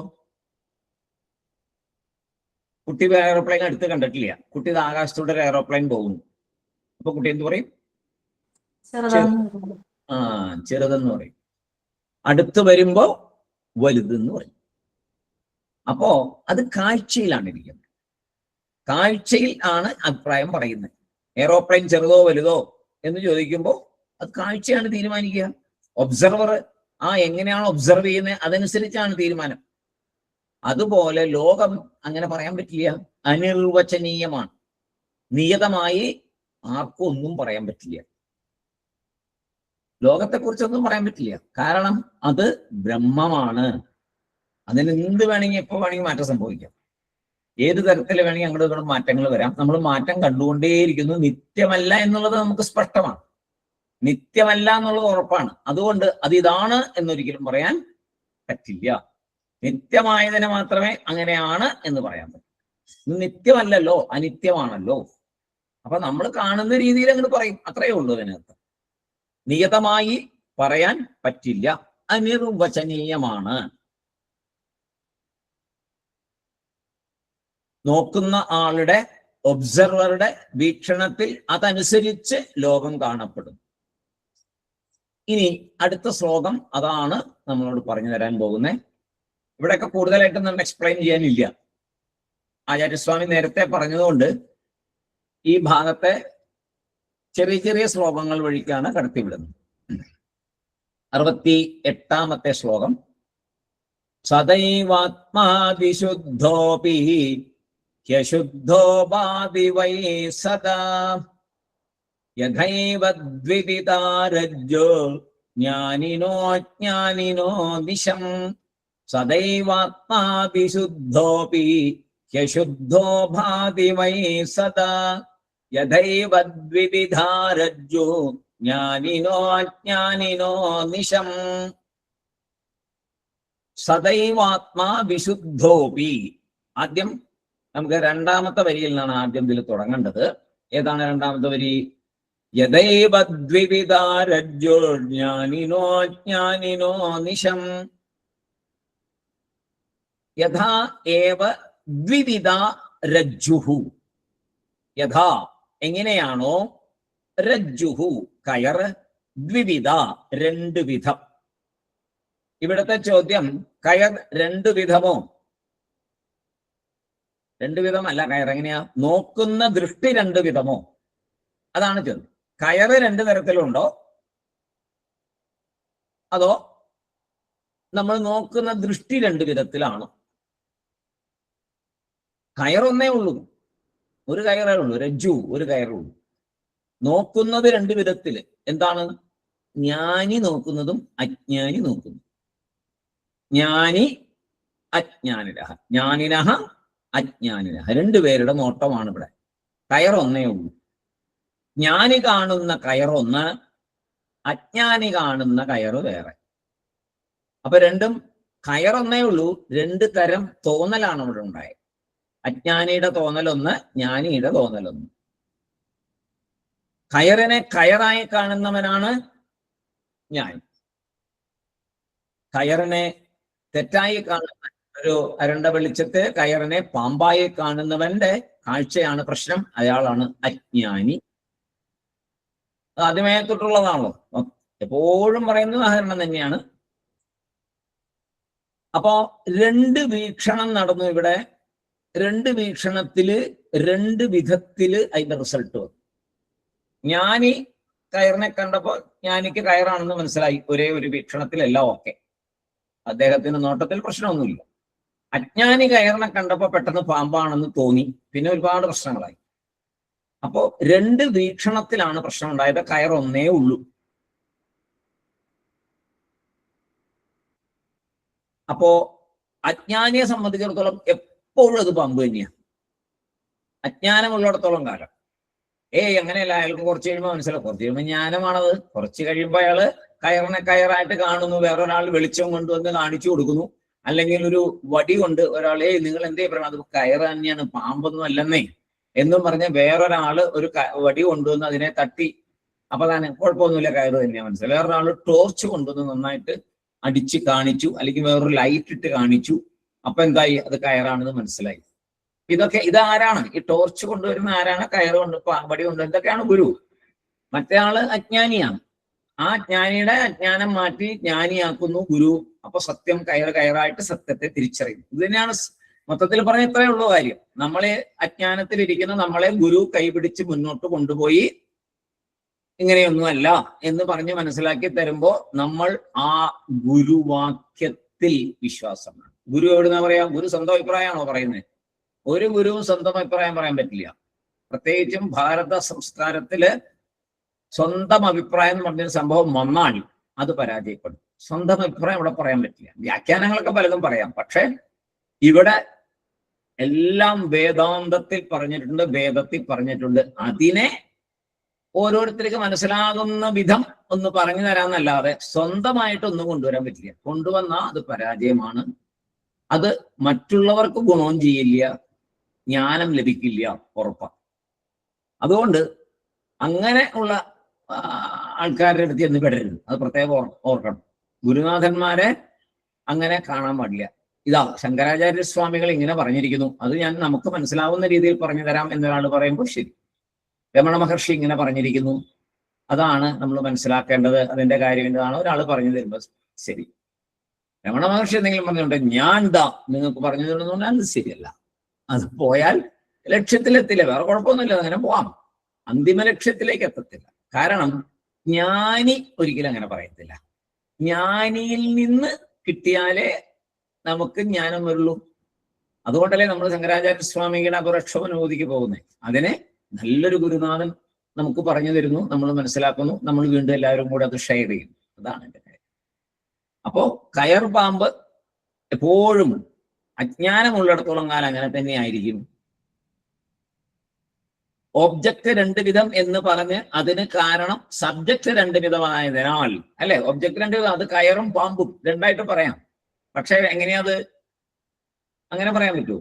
കുട്ടി എയറോപ്ലെയിൻ അടുത്ത് കണ്ടിട്ടില്ല, കുട്ടി ആകാശത്തൂടെ ഒരു എയറോപ്ലെയിൻ പോകുന്നു, അപ്പൊ കുട്ടി എന്ത് പറയും? ചെറുതെന്ന് പറയും. അടുത്ത് വരുമ്പോ വലുതെന്ന് പറയും. അപ്പോ അത് കാഴ്ചയിലാണ് ഇരിക്കുന്നത്, കാഴ്ചയിൽ ആണ് അഭിപ്രായം പറയുന്നത്. എയറോപ്ലെയിൻ ചെറുതോ വലുതോ എന്ന് ചോദിക്കുമ്പോൾ അത് കാഴ്ചയാണ് തീരുമാനിക്കുക. ഒബ്സർവർ എങ്ങനെയാണ് ഒബ്സർവ് ചെയ്യുന്നത് അതനുസരിച്ചാണ് തീരുമാനം. അതുപോലെ ലോകം അങ്ങനെ പറയാൻ പറ്റില്ല, അനിർവചനീയമാണ്. നിയതമായി ആർക്കും ഒന്നും പറയാൻ പറ്റില്ല, ലോകത്തെക്കുറിച്ചൊന്നും പറയാൻ പറ്റില്ല. കാരണം അത് ബ്രഹ്മമാണ്. അതിന് എന്ത് വേണമെങ്കിൽ എപ്പോ വേണമെങ്കിൽ മാറ്റം സംഭവിക്കാം, ഏത് തരത്തിൽ വേണമെങ്കിൽ അങ്ങോട്ട് ഇങ്ങോട്ട് മാറ്റങ്ങൾ വരാം. നമ്മൾ മാറ്റം കണ്ടുകൊണ്ടേയിരിക്കുന്നു. നിത്യമല്ല എന്നുള്ളത് നമുക്ക് സ്പഷ്ടമാണ്, നിത്യമല്ല എന്നുള്ളത് ഉറപ്പാണ്. അതുകൊണ്ട് അത് ഇതാണ് എന്നൊരിക്കലും പറയാൻ പറ്റില്ല. നിത്യമായതിനെ മാത്രമേ അങ്ങനെയാണ് എന്ന് പറയാൻ പറ്റൂ. നിത്യമല്ലല്ലോ, അനിത്യമാണല്ലോ. അപ്പൊ നമ്മൾ കാണുന്ന രീതിയിൽ അങ്ങോട്ട് പറയും, അത്രയേ ഉള്ളൂ. അതിനകത്ത് നിയതമായി പറയാൻ പറ്റില്ല, അനിർവചനീയമാണ്. നോക്കുന്ന ആളുടെ, ഒബ്സർവറുടെ വീക്ഷണത്തിൽ അതനുസരിച്ച് ലോകം കാണപ്പെടും. ഇനി അടുത്ത ശ്ലോകം അതാണ് നമ്മളോട് പറഞ്ഞു തരാൻ പോകുന്നത്. ഇവിടെയൊക്കെ കൂടുതലായിട്ട് നമ്മൾ എക്സ്പ്ലെയിൻ ചെയ്യാനില്ല, ആചാര്യസ്വാമി നേരത്തെ പറഞ്ഞതുകൊണ്ട് ഈ ഭാഗത്തെ ചെറിയ ചെറിയ ശ്ലോകങ്ങൾ വഴിക്കാണ് കടത്തിവിടുന്നത്. 68ാമത്തെ ശ്ലോകം. സദൈവാത്മാവിശുദ്ധോപി ഹ്യശുദ്ധോ ഭാതി വൈ സദാ യഥൈവ ദ്വിവിധാരജ്ജോ ജ്ഞാനിനോ ജ്ഞാനിനോ ദിശം. സദൈവാത്മാവിശുദ്ധോപി ഹ്യശുദ്ധോ ഭാതി വൈ സദാ യഥൈവ ദ്വിവിധാരജ്ജോ ജ്ഞാനിനോ ജ്ഞാനിനോ നിശം. സദൈവാത്മാ വിശുദ്ധോപി. ആദ്യം നമുക്ക് രണ്ടാമത്തെ വരിയിൽ നിന്നാണ് ആദ്യം ഇതിൽ തുടങ്ങേണ്ടത്. ഏതാണ് രണ്ടാമത്തെ വരി? യഥൈവ ദ്വിവിധാരജ്ജോ ജ്ഞാനിനോ ജ്ഞാനിനോ നിശം. യഥാ ഏവ ദ്വിവിധ രജ്ജുഹു. യഥാ എങ്ങനെയാണോ, രജ്ജുഹു കയറ്, ദ്വിവിധ രണ്ടു വിധം. ഇവിടുത്തെ ചോദ്യം, കയർ രണ്ടു വിധമോ? രണ്ടു വിധമല്ല കയർ. എങ്ങനെയാ? നോക്കുന്ന ദൃഷ്ടി രണ്ടു വിധമോ? അതാണ് ചോദ്യം. കയറ് രണ്ടു തരത്തിലുണ്ടോ, അതോ നമ്മൾ നോക്കുന്ന ദൃഷ്ടി രണ്ടു വിധത്തിലാണോ? കയറൊന്നേ ഉള്ളൂ, ഒരു കയറേ ഉള്ളൂ, രജ്ജു ഒരു കയറുള്ളൂ. നോക്കുന്നത് രണ്ടു വിധത്തില്. എന്താണ്? ജ്ഞാനി നോക്കുന്നതും അജ്ഞാനി നോക്കുന്നതും. ജ്ഞാനി അജ്ഞാനിനഹ, ജ്ഞാനിനഹ അജ്ഞാനിനഹ, രണ്ടുപേരുടെ നോട്ടമാണ് ഇവിടെ. കയറൊന്നേ ഉള്ളൂ. ജ്ഞാനി കാണുന്ന കയറൊന്ന്, അജ്ഞാനി കാണുന്ന കയറ് വേറെ. അപ്പൊ രണ്ടും കയറൊന്നേ ഉള്ളൂ, രണ്ടു തരം തോന്നലാണ് ഇവിടെ ഉണ്ടായത്. അജ്ഞാനിയുടെ തോന്നലൊന്ന്, ജ്ഞാനിയുടെ തോന്നലൊന്ന്. കയറിനെ കയറായി കാണുന്നവനാണ് ജ്ഞാനി. കയറിനെ തെറ്റായി കാണുന്ന, ഒരു അരണ്ട വെളിച്ചത്തെ കയറിനെ പാമ്പായി കാണുന്നവന്റെ കാഴ്ചയാണ് പ്രശ്നം, അയാളാണ് അജ്ഞാനി. ആദ്യമേ തൊട്ടുള്ളതാണല്ലോ, എപ്പോഴും പറയുന്ന ഉദാഹരണം തന്നെയാണ്. അപ്പോ രണ്ട് വീക്ഷണം നടന്നു ഇവിടെ. രണ്ട് വീക്ഷണത്തില് രണ്ട് വിധത്തില് അതിന്റെ റിസൾട്ട് വന്നു. ജ്ഞാനി കയറിനെ കണ്ടപ്പോ ജ്ഞാനിക്ക് കയറാണെന്ന് മനസ്സിലായി. ഒരേ ഒരു വീക്ഷണത്തിലല്ല, ഓക്കെ, അദ്ദേഹത്തിന് നോട്ടത്തിൽ പ്രശ്നമൊന്നുമില്ല. അജ്ഞാനി കയറിനെ കണ്ടപ്പോ പെട്ടെന്ന് പാമ്പാണെന്ന് തോന്നി. പിന്നെ ഒരുപാട് പ്രശ്നങ്ങളായി. അപ്പോ രണ്ട് വീക്ഷണത്തിലാണ് പ്രശ്നം ഉണ്ടായത്. കയറൊന്നേ ഉള്ളൂ. അപ്പോ അജ്ഞാനിയെ സംബന്ധിച്ചിടത്തോളം എപ്പോഴും അത് പാമ്പ് തന്നെയാണ്, അജ്ഞാനമുള്ളിടത്തോളം കാലം. അങ്ങനെയല്ല, അയാൾക്ക് കുറച്ച് കഴിയുമ്പോൾ മനസ്സിലാവും. കുറച്ച് കഴിയുമ്പോൾ ജ്ഞാനമാണത്. കുറച്ച് കഴിയുമ്പോൾ അയാള് കയറിനെ കയറായിട്ട് കാണുന്നു, വേറൊരാൾ വെളിച്ചം കൊണ്ടുവന്ന് കാണിച്ചു കൊടുക്കുന്നു. അല്ലെങ്കിൽ ഒരു വടി കൊണ്ട് ഒരാളെ നിങ്ങൾ എന്തേ പറയണം, അത് കയറ് തന്നെയാണ്, പാമ്പൊന്നും അല്ലെന്നേ എന്നും പറഞ്ഞ് വേറൊരാള് ഒരു വടി കൊണ്ടുവന്ന് അതിനെ തട്ടി, അപ്പൊ തന്നെ കുഴപ്പമൊന്നുമില്ല, കയറ് തന്നെയാണ് മനസ്സിലായി. വേറൊരാള് ടോർച്ച് കൊണ്ടുവന്ന് നന്നായിട്ട് അടിച്ച് കാണിച്ചു, അല്ലെങ്കിൽ വേറൊരു ലൈറ്റ് ഇട്ട് കാണിച്ചു, അപ്പൊ എന്തായി, അത് കയറാണെന്ന് മനസ്സിലായി. ഇതാരാണ് ഈ ടോർച്ച് കൊണ്ടുവരുന്ന ആരാണ്? കയറ് കൊണ്ട് വടി കൊണ്ട്. എന്തൊക്കെയാണ്? ഗുരു. മറ്റേ ആള് അജ്ഞാനിയാണ്. ആ ജ്ഞാനിയുടെ അജ്ഞാനം മാറ്റി ജ്ഞാനിയാക്കുന്നു ഗുരു. അപ്പൊ സത്യം കയറായിട്ട് സത്യത്തെ തിരിച്ചറിയുന്നു. ഇത് തന്നെയാണ് മൊത്തത്തിൽ പറഞ്ഞ ഇത്രയേ ഉള്ളൂ കാര്യം. നമ്മളെ അജ്ഞാനത്തിലിരിക്കുന്ന നമ്മളെ ഗുരു കൈപിടിച്ച് മുന്നോട്ട് കൊണ്ടുപോയി ഇങ്ങനെയൊന്നുമല്ല എന്ന് പറഞ്ഞ് മനസ്സിലാക്കി തരുമ്പോ നമ്മൾ ആ ഗുരുവാക്യത്തിൽ വിശ്വാസമാണ്. ഗുരു എവിടുന്നാ പറയാ? ഗുരു സ്വന്തം അഭിപ്രായമാണോ പറയുന്നത്? ഒരു ഗുരുവും സ്വന്തം അഭിപ്രായം പറയാൻ പറ്റില്ല. പ്രത്യേകിച്ചും ഭാരത സംസ്കാരത്തില് സ്വന്തം അഭിപ്രായം എന്ന് പറഞ്ഞൊരു സംഭവം വന്നാൽ അത് പരാജയപ്പെടും. സ്വന്തം അഭിപ്രായം ഇവിടെ പറയാൻ പറ്റില്ല. വ്യാഖ്യാനങ്ങളൊക്കെ പലതും പറയാം, പക്ഷെ ഇവിടെ എല്ലാം വേദാന്തത്തിൽ പറഞ്ഞിട്ടുണ്ട്, വേദത്തിൽ പറഞ്ഞിട്ടുണ്ട്. അതിനെ ഓരോരുത്തർക്ക് മനസ്സിലാകുന്ന വിധം ഒന്ന് പറഞ്ഞു തരാമെന്നല്ലാതെ സ്വന്തമായിട്ടൊന്നും കൊണ്ടുവരാൻ പറ്റില്ല. കൊണ്ടുവന്നാൽ അത് പരാജയമാണ്. അത് മറ്റുള്ളവർക്ക് ഗുണവും ചെയ്യില്ല, ജ്ഞാനം ലഭിക്കില്ല, ഉറപ്പാണ്. അതുകൊണ്ട് അങ്ങനെ ഉള്ള ആൾക്കാരുടെ അടുത്ത് എന്ന് പെടരുത്. അത് പ്രത്യേകം ഓർക്കണം. ഗുരുനാഥന്മാരെ അങ്ങനെ കാണാൻ പാടില്ല. ഇതാ ശങ്കരാചാര്യസ്വാമികൾ ഇങ്ങനെ പറഞ്ഞിരിക്കുന്നു, അത് ഞാൻ നമുക്ക് മനസ്സിലാവുന്ന രീതിയിൽ പറഞ്ഞു തരാം എന്നൊരാൾ പറയുമ്പോൾ ശരി. രമണ മഹർഷി ഇങ്ങനെ പറഞ്ഞിരിക്കുന്നു, അതാണ് നമ്മൾ മനസ്സിലാക്കേണ്ടത്, അതിന്റെ കാര്യം എന്താണ് ഒരാൾ പറഞ്ഞു തരുമ്പോൾ ശരി. രമണ മഹർഷി എന്തെങ്കിലും പറഞ്ഞുകൊണ്ട് ഞാൻ നിങ്ങൾക്ക് പറഞ്ഞു തരുന്നു പറഞ്ഞാൽ അത് ശരിയല്ല. അത് പോയാൽ ലക്ഷ്യത്തിലെത്തില്ല. വേറെ കുഴപ്പമൊന്നുമില്ല, അങ്ങനെ പോവാം. അന്തിമ ലക്ഷ്യത്തിലേക്ക് എത്തത്തില്ല. കാരണം ജ്ഞാനി ഒരിക്കലും അങ്ങനെ പറയത്തില്ല. ജ്ഞാനിയിൽ നിന്ന് കിട്ടിയാലേ നമുക്ക് ജ്ഞാനം വരുള്ളൂ. അതുകൊണ്ടല്ലേ നമ്മൾ ശങ്കരാചാര്യസ്വാമിയുടെ അപരക്ഷോപനോദിക്ക് പോകുന്നത്. അതിനെ നല്ലൊരു ഗുരുനാഥൻ നമുക്ക് പറഞ്ഞു തരുന്നു, നമ്മൾ മനസ്സിലാക്കുന്നു, നമ്മൾ വീണ്ടും എല്ലാവരും കൂടെ അത് ഷെയർ ചെയ്യുന്നു. അതാണ് എൻ്റെ കാര്യം. അപ്പോ കയർ പാമ്പ് എപ്പോഴും അജ്ഞാനമുള്ളിടത്തോളം കാലം അങ്ങനെ തന്നെ ആയിരിക്കും. ഒബ്ജക്റ്റ് രണ്ട് വിധം എന്ന് പറഞ്ഞ് അതിന് കാരണം സബ്ജക്റ്റ് രണ്ട് വിധമായതിനാൽ, അല്ലെ? ഒബ്ജക്റ്റ് രണ്ട് വിധം, അത് കയറും പാമ്പും രണ്ടായിട്ട് പറയാം. പക്ഷെ എങ്ങനെയാത് അങ്ങനെ പറയാൻ പറ്റുമോ?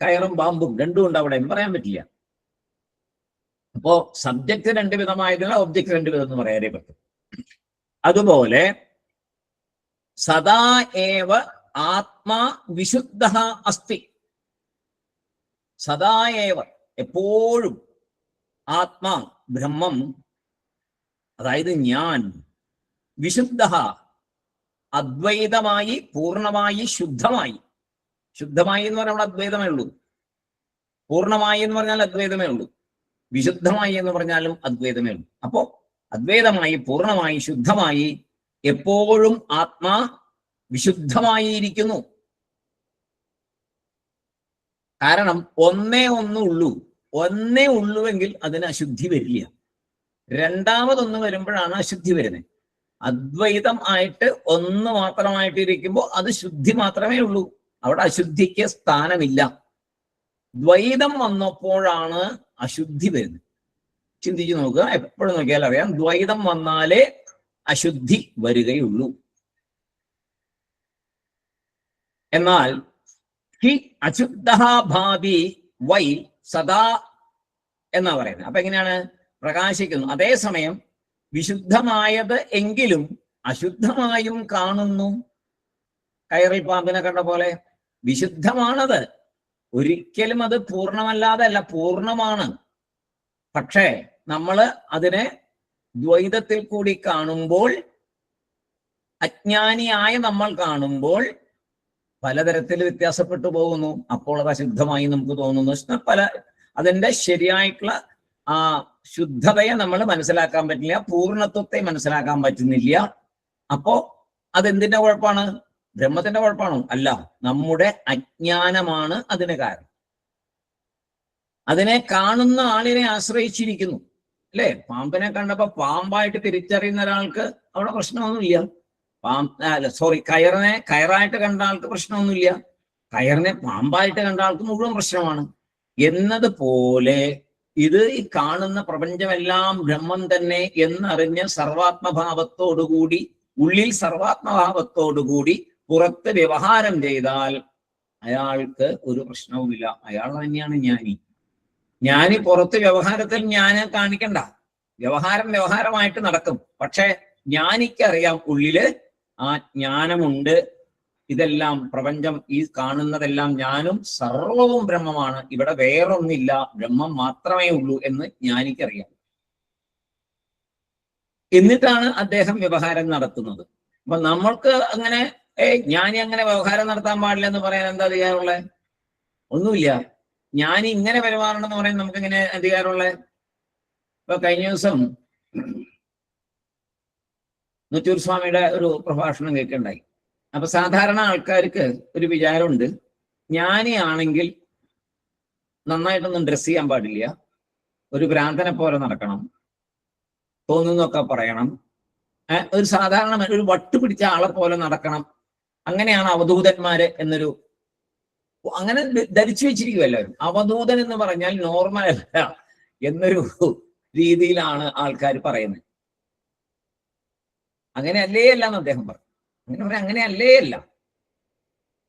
കയറും പാമ്പും രണ്ടും ഉണ്ട് അവിടെ എന്ന് പറയാൻ പറ്റില്ല. അപ്പോ സബ്ജക്റ്റ് രണ്ട് വിധമായതിനാൽ ഒബ്ജക്റ്റ് രണ്ട് വിധം എന്ന് പറയാനേ പറ്റും. അതുപോലെ സദാ ഏവ ആത്മാ വിശുദ്ധ അസ്തി. സദാ ഏവ എപ്പോഴും ആത്മാ ബ്രഹ്മം, അതായത് ഞാൻ, വിശുദ്ധ അദ്വൈതമായി പൂർണ്ണമായി ശുദ്ധമായി. ശുദ്ധമായി എന്ന് പറഞ്ഞാൽ അവിടെ അദ്വൈതമേ ഉള്ളൂ. പൂർണ്ണമായി എന്ന് പറഞ്ഞാൽ അദ്വൈതമേ ഉള്ളൂ. വിശുദ്ധമായി എന്ന് പറഞ്ഞാലും അദ്വൈതമേ ഉള്ളൂ. അപ്പോ അദ്വൈതമായി പൂർണ്ണമായി ശുദ്ധമായി എപ്പോഴും ആത്മാ വിശുദ്ധമായി ഇരിക്കുന്നു. കാരണം ഒന്നേ ഒന്നുള്ളൂ. ഒന്നേ ഉള്ളുവെങ്കിൽ അതിന് അശുദ്ധി വരില്ല. രണ്ടാമതൊന്ന് വരുമ്പോഴാണ് അശുദ്ധി വരുന്നത്. അദ്വൈതം ആയിട്ട് ഒന്ന് മാത്രമായിട്ട് ഇരിക്കുമ്പോൾ അത് ശുദ്ധി മാത്രമേ ഉള്ളൂ. അവിടെ അശുദ്ധിക്ക് സ്ഥാനമില്ല. ദ്വൈതം വന്നപ്പോഴാണ് അശുദ്ധി വരുന്നത്. ചിന്തിച്ചു നോക്കുക, എപ്പോഴും നോക്കിയാൽ അറിയാം, ദ്വൈതം വന്നാലേ അശുദ്ധി വരികയുള്ളൂ. എന്നാൽ ഹി അശുദ്ധ ഭാവി വൈ സദാ എന്നാ പറയുന്നത്. അപ്പൊ എങ്ങനെയാണ്? പ്രകാശിക്കുന്നു. അതേസമയം വിശുദ്ധമായത് എങ്കിലും അശുദ്ധമായും കാണുന്നു. കയറിൽ പാമ്പിനെ കണ്ട പോലെ വിശുദ്ധമാണത്. ഒരിക്കലും അത് പൂർണ്ണമല്ലാതെ അല്ല, പൂർണ്ണമാണ്. പക്ഷേ നമ്മൾ അതിനെ ദ്വൈതത്തിൽ കൂടി കാണുമ്പോൾ, അജ്ഞാനിയായ നമ്മൾ കാണുമ്പോൾ പലതരത്തിൽ വ്യത്യാസപ്പെട്ടു പോകുന്നു. അപ്പോൾ അത് അശുദ്ധമായി നമുക്ക് തോന്നുന്നു. അതിന്റെ ശരിയായിട്ടുള്ള ആ ശുദ്ധതയെ നമ്മൾ മനസ്സിലാക്കാൻ പറ്റില്ല, പൂർണ്ണത്വത്തെ മനസ്സിലാക്കാൻ പറ്റുന്നില്ല. അപ്പോ അതെന്തിന്റെ കുഴപ്പമാണ്? ബ്രഹ്മത്തിന്റെ കുഴപ്പമാണോ? അല്ല, നമ്മുടെ അജ്ഞാനമാണ് അതിന് കാരണം. അതിനെ കാണുന്ന ആളിനെ ആശ്രയിച്ചിരിക്കുന്നു, അല്ലെ? പാമ്പിനെ കണ്ടപ്പോ പാമ്പായിട്ട് തിരിച്ചറിയുന്ന ഒരാൾക്ക് അവിടെ പ്രശ്നമൊന്നുമില്ല. കയറായിട്ട് കണ്ട ആൾക്ക് പ്രശ്നമൊന്നുമില്ല, കയറിനെ പാമ്പായിട്ട് കണ്ട ആൾക്ക് മുഴുവൻ പ്രശ്നമാണ്. എന്നതുപോലെ ഇത് ഈ കാണുന്ന പ്രപഞ്ചമെല്ലാം ബ്രഹ്മം തന്നെ എന്നറിഞ്ഞ് സർവാത്മഭാവത്തോടുകൂടി, ഉള്ളിൽ സർവാത്മഭാവത്തോടുകൂടി പുറത്ത് വ്യവഹാരം ചെയ്താൽ അയാൾക്ക് ഒരു പ്രശ്നവുമില്ല. അയാൾ തന്നെയാണ് ജ്ഞാനി. ജ്ഞാനി പുറത്ത് വ്യവഹാരത്തിൽ ജ്ഞാനം കാണിക്കണ്ട, വ്യവഹാരമായിട്ട് നടക്കും. പക്ഷെ ജ്ഞാനിക്കറിയാം ഉള്ളില് ആ ജ്ഞാനമുണ്ട്. ഇതെല്ലാം പ്രപഞ്ചം, ഈ കാണുന്നതെല്ലാം ഞാനും സർവവും ബ്രഹ്മമാണ്, ഇവിടെ വേറൊന്നില്ല, ബ്രഹ്മം മാത്രമേ ഉള്ളൂ എന്ന് ജ്ഞാനിക്കറിയാം. എന്നിട്ടാണ് അദ്ദേഹം വ്യവഹാരം നടത്തുന്നത്. അപ്പൊ നമ്മൾക്ക് അങ്ങനെ ജ്ഞാനി അങ്ങനെ വ്യവഹാരം നടത്താൻ പാടില്ല എന്ന് പറയാൻ എന്താ അധികാരമുള്ളത്? ഒന്നുമില്ല. ജ്ഞാനി ഇങ്ങനെ പെരുമാറണമെന്ന് പറയാൻ നമുക്ക് ഇങ്ങനെ അധികാരമുള്ളത്? ഇപ്പൊ കഴിഞ്ഞ ദിവസം നൂറ്റൂർ സ്വാമിയുടെ ഒരു പ്രഭാഷണം കേൾക്കുണ്ടായി. അപ്പൊ സാധാരണ ആൾക്കാർക്ക് ഒരു വിചാരമുണ്ട്, ജ്ഞാനിയാണെങ്കിൽ നന്നായിട്ടൊന്നും ഡ്രസ് ചെയ്യാൻ പാടില്ല, ഒരു ഭ്രാന്തനെ പോലെ നടക്കണം, തോന്നുന്നൊക്കെ പറയണം, ഒരു സാധാരണ ഒരു വട്ട് പിടിച്ച ആളെ പോലെ നടക്കണം, അങ്ങനെയാണ് അവധൂതന്മാര് എന്നൊരു, അങ്ങനെ ധരിച്ചു വെച്ചിരിക്കും എല്ലാവരും. അവധൂതൻ എന്ന് പറഞ്ഞാൽ നോർമൽ അല്ല എന്നൊരു രീതിയിലാണ് ആൾക്കാർ പറയുന്നത്. അങ്ങനെ അല്ലേ അല്ല എന്ന് അദ്ദേഹം പറഞ്ഞു. അങ്ങനെ അല്ലേ അല്ല.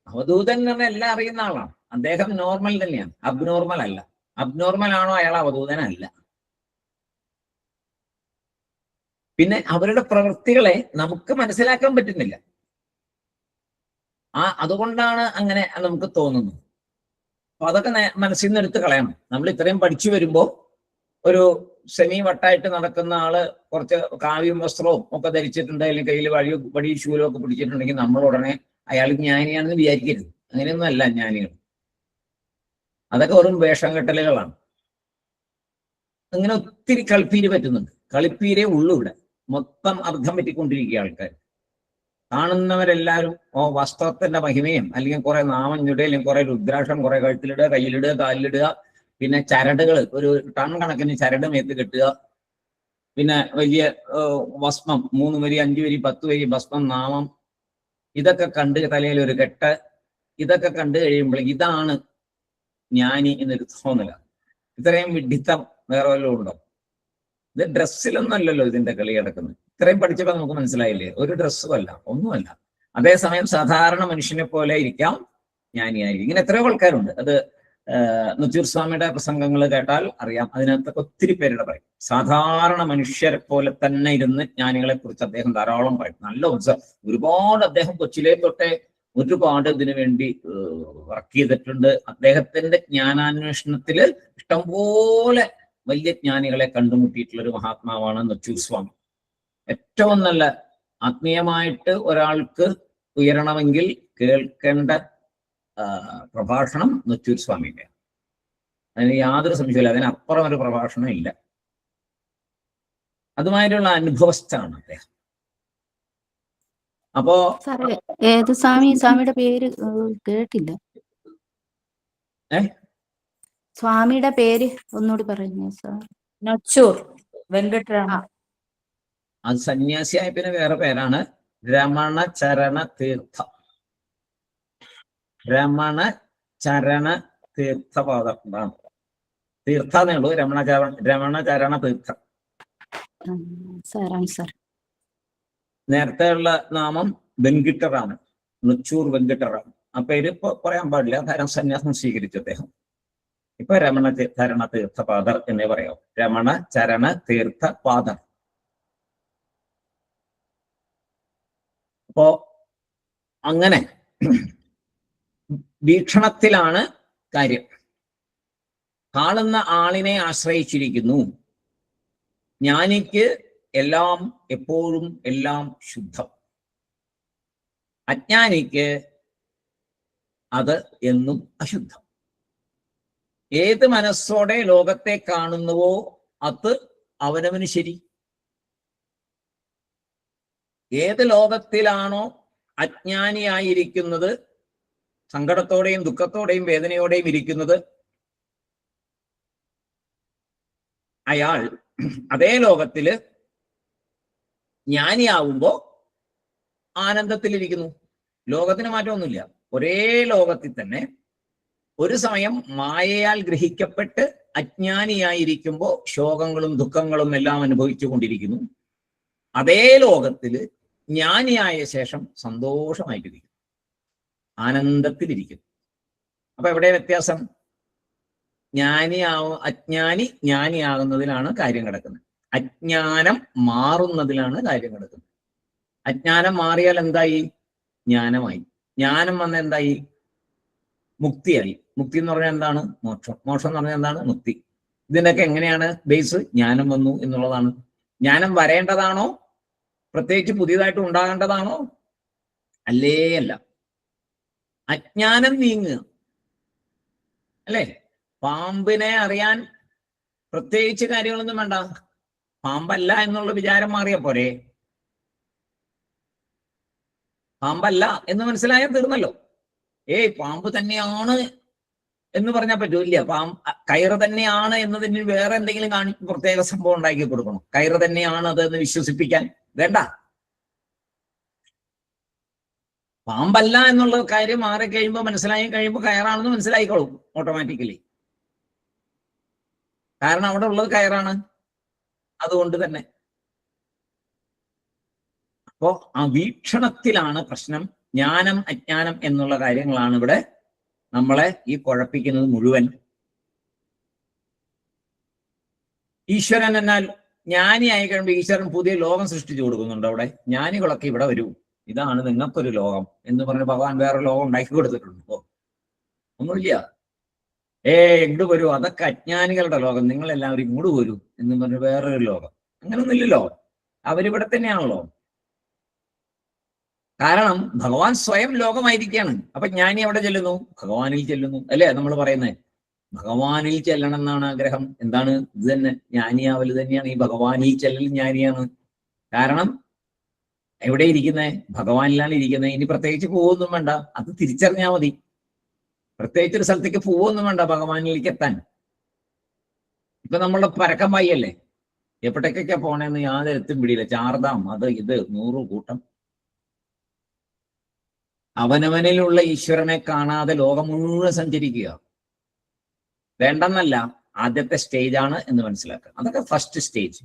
അവധൂതൻ എന്ന് പറഞ്ഞാൽ എല്ലാം അറിയുന്ന ആളാണ്. അദ്ദേഹം നോർമൽ തന്നെയാണ്, അബ്നോർമൽ അല്ല. അബ്നോർമൽ ആണോ അയാൾ അവധൂതനല്ല. പിന്നെ അവരുടെ പ്രവൃത്തികളെ നമുക്ക് മനസ്സിലാക്കാൻ പറ്റുന്നില്ല. അതുകൊണ്ടാണ് അങ്ങനെ നമുക്ക് തോന്നുന്നത്. അപ്പൊ അതൊക്കെ മനസ്സിൽ നിന്ന് എടുത്ത് കളയണം. നമ്മൾ ഇത്രയും പഠിച്ചു വരുമ്പോ ഒരു സെമി വട്ടായിട്ട് നടക്കുന്ന ആള് കുറച്ച് കാവ്യം വസ്ത്രവും ഒക്കെ ധരിച്ചിട്ടുണ്ട്, അല്ലെങ്കിൽ കയ്യിൽ വടി ശൂലവും ഒക്കെ പിടിച്ചിട്ടുണ്ടെങ്കിൽ നമ്മൾ ഉടനെ അയാൾ ജ്ഞാനിയാണെന്ന് വിചാരിക്കരുത്. അങ്ങനെയൊന്നും അല്ല ജ്ഞാനികൾ. അതൊക്കെ വെറും വേഷം കെട്ടലുകളാണ്. അങ്ങനെ ഒത്തിരി കളിപ്പീര് പറ്റുന്നുണ്ട്. കളിപ്പീരേ ഉള്ളൂ ഇവിടെ. മൊത്തം അർത്ഥം പറ്റിക്കൊണ്ടിരിക്കുക ആൾക്കാർ. കാണുന്നവരെല്ലാവരും വസ്ത്രത്തിന്റെ മഹിമയും, അല്ലെങ്കിൽ കുറെ നാമം ചുടലും, കുറെ രുദ്രാക്ഷം കുറെ കഴുത്തിലിടുക, കയ്യിലിടുക, കാലിലിടുക, പിന്നെ ചരടുകൾ ഒരു ടൺ കണക്കിന് ചരട് മേത്ത് കെട്ടുക, പിന്നെ വലിയ ഭസ്മം 3 വരി 5 വരി 10 വരി ഭസ്മം നാമം, ഇതൊക്കെ കണ്ട് തലയിൽ ഒരു കെട്ട്, ഇതൊക്കെ കണ്ടു കഴിയുമ്പോൾ ഇതാണ് ജ്ഞാനി എന്നൊരു തോന്നല. ഇത്രയും വിഡ്ഢിത്തം വേറെ വല്ലതും ഉണ്ടോ? ഇത് ഡ്രസ്സിലൊന്നും അല്ലല്ലോ ഇതിന്റെ കളി കിടക്കുന്നത്. ഇത്രയും പഠിച്ചപ്പോൾ നമുക്ക് മനസ്സിലായില്ലേ? ഒരു ഡ്രസ്സും അല്ല, ഒന്നുമല്ല. അതേസമയം സാധാരണ മനുഷ്യനെ പോലെ ഇരിക്കാം, ജ്ഞാനിയായിരിക്കും. ഇങ്ങനെ എത്രയോ ആൾക്കാരുണ്ട്. അത് നൂറ്റൂർ സ്വാമിയുടെ പ്രസംഗങ്ങൾ കേട്ടാൽ അറിയാം. അതിനകത്തൊക്കെ ഒത്തിരി പേരുടെ പറയും. സാധാരണ മനുഷ്യരെ പോലെ തന്നെ ഇരുന്ന് ജ്ഞാനികളെ കുറിച്ച് അദ്ദേഹം ധാരാളം പറയും. നല്ല ഒരുപാട് അദ്ദേഹം കൊച്ചിലെ തൊട്ടേ ഒരുപാട് ഇതിനു വേണ്ടി വർക്ക് ചെയ്തിട്ടുണ്ട്. അദ്ദേഹത്തിന്റെ ജ്ഞാനാന്വേഷണത്തില് ഇഷ്ടംപോലെ വലിയ ജ്ഞാനികളെ കണ്ടുമുട്ടിയിട്ടുള്ള ഒരു മഹാത്മാവാണ് നൂറ്റൂർ സ്വാമി. ഏറ്റവും നല്ല ആത്മീയമായിട്ട് ഒരാൾക്ക് ഉയരണമെങ്കിൽ കേൾക്കേണ്ട പ്രഭാഷണം നൂറ്റൂർ സ്വാമിയുടെ. അതിന് യാതൊരു സംശയമില്ല. അതിനപ്പുറം ഒരു പ്രഭാഷണം ഇല്ല. അതുമായിട്ടുള്ള അനുഭവസ്ഥനാണ് അദ്ദേഹം. അപ്പോ ഏത് സ്വാമിയുടെ പേര് കേട്ടില്ല. സ്വാമിയുടെ പേര് ഒന്നുകൂടി പറയുന്നു സാർ. നച്ചൂർ വെങ്കട്ടരാമൻ. അത് സന്യാസിയായ പിന്നെ വേറെ പേരാണ് രമണ ചരണ തീർത്ഥ. രമണ ചരണ തീർത്ഥപാദം എന്നാണ്. തീർത്ഥന്നേ ഉള്ളൂ. രമണ ചരണ തീർത്ഥ. നേരത്തെ ഉള്ള നാമം വെങ്കിട്ടറാമൻ, നച്ചൂർ വെങ്കിട്ടറാമൻ. ആ പേര് ഇപ്പൊ പറയാൻ പാടില്ല, കാരണം സന്യാസം സ്വീകരിച്ചു അദ്ദേഹം. ഇപ്പൊ രമണ ചരണ തീർത്ഥപാദർ എന്നേ പറയാം. രമണ ചരണ തീർത്ഥപാദർ. അപ്പോ അങ്ങനെ വീക്ഷണത്തിലാണ് കാര്യം. കാണുന്ന ആളിനെ ആശ്രയിച്ചിരിക്കുന്നു. ജ്ഞാനിക്ക് എല്ലാം എപ്പോഴും എല്ലാം ശുദ്ധം. അജ്ഞാനിക്ക് അത് എന്നും അശുദ്ധം. ഏത് മനസ്സോടെ ലോകത്തെ കാണുന്നുവോ അത് അവനവന് ശരി. ഏത് ലോകത്തിലാണോ അജ്ഞാനിയായിരിക്കുന്നത്, സങ്കടത്തോടെയും ദുഃഖത്തോടെയും വേദനയോടെയും ഇരിക്കുന്നത്, അയാൾ അതേ ലോകത്തില് ജ്ഞാനിയാവുമ്പോ ആനന്ദത്തിലിരിക്കുന്നു. ലോകത്തിന് മാറ്റമൊന്നുമില്ല. ഒരേ ലോകത്തിൽ തന്നെ ഒരു സമയം മായയാൽ ഗ്രഹിക്കപ്പെട്ട് അജ്ഞാനിയായിരിക്കുമ്പോൾ ശോകങ്ങളും ദുഃഖങ്ങളും എല്ലാം അനുഭവിച്ചു കൊണ്ടിരിക്കുന്നു. അതേ ലോകത്തില് ജ്ഞാനിയായ ശേഷം സന്തോഷമായിട്ടിരിക്കുന്നു, ആനന്ദത്തിലിരിക്കുന്നു. അപ്പൊ എവിടെ വ്യത്യാസം? അജ്ഞാനി ജ്ഞാനിയാകുന്നതിലാണ് കാര്യം കിടക്കുന്നത്. അജ്ഞാനം മാറുന്നതിലാണ് കാര്യം കിടക്കുന്നത്. അജ്ഞാനം മാറിയാൽ എന്തായി? ജ്ഞാനമായി. ജ്ഞാനം വന്ന എന്തായി? മുക്തിയായി. മുക്തി എന്ന് പറഞ്ഞാൽ എന്താണ്? മോക്ഷം. മോക്ഷം എന്ന് പറഞ്ഞാൽ എന്താണ്? മുക്തി. ഇതിനൊക്കെ എങ്ങനെയാണ് ബേസ്? ജ്ഞാനം വന്നു എന്നുള്ളതാണ്. ജ്ഞാനം വരേണ്ടതാണോ? പ്രത്യേകിച്ച് പുതിയതായിട്ട് ഉണ്ടാകേണ്ടതാണോ? അല്ലേ അല്ല. അജ്ഞാനം നീങ്ങുക അല്ലേ? പാമ്പിനെ അറിയാൻ പ്രത്യേകിച്ച് കാര്യങ്ങളൊന്നും വേണ്ട. പാമ്പല്ല എന്നുള്ള വിചാരം മാറിയ പോരെ? പാമ്പല്ല എന്ന് മനസ്സിലായാൽ തീർന്നല്ലോ. പാമ്പ് തന്നെയാണ് എന്ന് പറഞ്ഞാൽ പറ്റൂല്ല. കയറ് തന്നെയാണ് എന്നതിന് വേറെ എന്തെങ്കിലും പ്രത്യേക സംഭവം ഉണ്ടാക്കി കൊടുക്കണം. കയറ് തന്നെയാണ് അതെന്ന് വിശ്വസിപ്പിക്കാൻ വേണ്ട. പാമ്പല്ല എന്നുള്ള കാര്യം മാറി കഴിയുമ്പോൾ, മനസ്സിലായി കഴിയുമ്പോൾ കയറാണെന്ന് മനസ്സിലായിക്കോളും ഓട്ടോമാറ്റിക്കലി. കാരണം അവിടെ ഉള്ളത് കയറാണ്. അതുകൊണ്ട് തന്നെ അപ്പോ ആ വീക്ഷണത്തിലാണ് പ്രശ്നം. ജ്ഞാനം അജ്ഞാനം എന്നുള്ള കാര്യങ്ങളാണ് ഇവിടെ നമ്മളെ ഈ കുഴപ്പിക്കുന്നത് മുഴുവൻ. ഈശ്വരൻ എന്നാൽ ജ്ഞാനിയായി കഴിയുമ്പോൾ ഈശ്വരൻ പുതിയ ലോകം സൃഷ്ടിച്ചു കൊടുക്കുന്നുണ്ട്. അവിടെ ജ്ഞാനികളൊക്കെ ഇവിടെ വരൂ, ഇതാണ് നിങ്ങൾക്കൊരു ലോകം എന്ന് പറഞ്ഞ് ഭഗവാൻ വേറെ ലോകം ഉണ്ടാക്കി കൊടുത്തിട്ടുണ്ടോ? ഒന്നുമില്ല. ഇങ്ങോട്ട് വരൂ, അതൊക്കെ അജ്ഞാനികളുടെ ലോകം, നിങ്ങളെല്ലാവരും ഇങ്ങോട്ട് വരൂ എന്ന് പറഞ്ഞ് വേറൊരു ലോകം. അങ്ങനൊന്നുമില്ലല്ലോ. അവരിവിടെ തന്നെയാണല്ലോ. കാരണം ഭഗവാൻ സ്വയം ലോകമായിരിക്കുകയാണ്. അപ്പൊ ജ്ഞാനി എവിടെ ചെല്ലുന്നു? ഭഗവാനിൽ ചെല്ലുന്നു അല്ലേ നമ്മൾ പറയുന്നത്? ഭഗവാനിൽ ചെല്ലണം എന്നാണ് ആഗ്രഹം. എന്താണ് ഇത്? തന്നെ ജ്ഞാനിയാവല് തന്നെയാണ്. ഈ ഭഗവാനിൽ ചെല്ലൽ ജ്ഞാനിയാണ്. കാരണം എവിടെ ഇരിക്കുന്നത്? ഭഗവാനിലാണ് ഇരിക്കുന്നത്. ഇനി പ്രത്യേകിച്ച് പോവൊന്നും വേണ്ട, അത് തിരിച്ചറിഞ്ഞാൽ മതി. പ്രത്യേകിച്ച് ഒരു സ്ഥലത്തേക്ക് പോവൊന്നും വേണ്ട ഭഗവാനിലേക്ക് എത്താൻ. ഇപ്പൊ നമ്മളുടെ പരക്കം പായല്ലേ, എപ്പോഴേക്കൊക്കെ പോണേന്ന് യാതൊരു എത്തും പിടിയില്ല. ചാർദാം, അത് ഇത് 100 കൂട്ടം. അവനവനിലുള്ള ഈശ്വരനെ കാണാതെ ലോകം മുഴുവൻ സഞ്ചരിക്കുക വേണ്ടെന്നല്ല, ആദ്യത്തെ സ്റ്റേജാണ് എന്ന് മനസ്സിലാക്കുക. അതൊക്കെ ഫസ്റ്റ് സ്റ്റേജ്.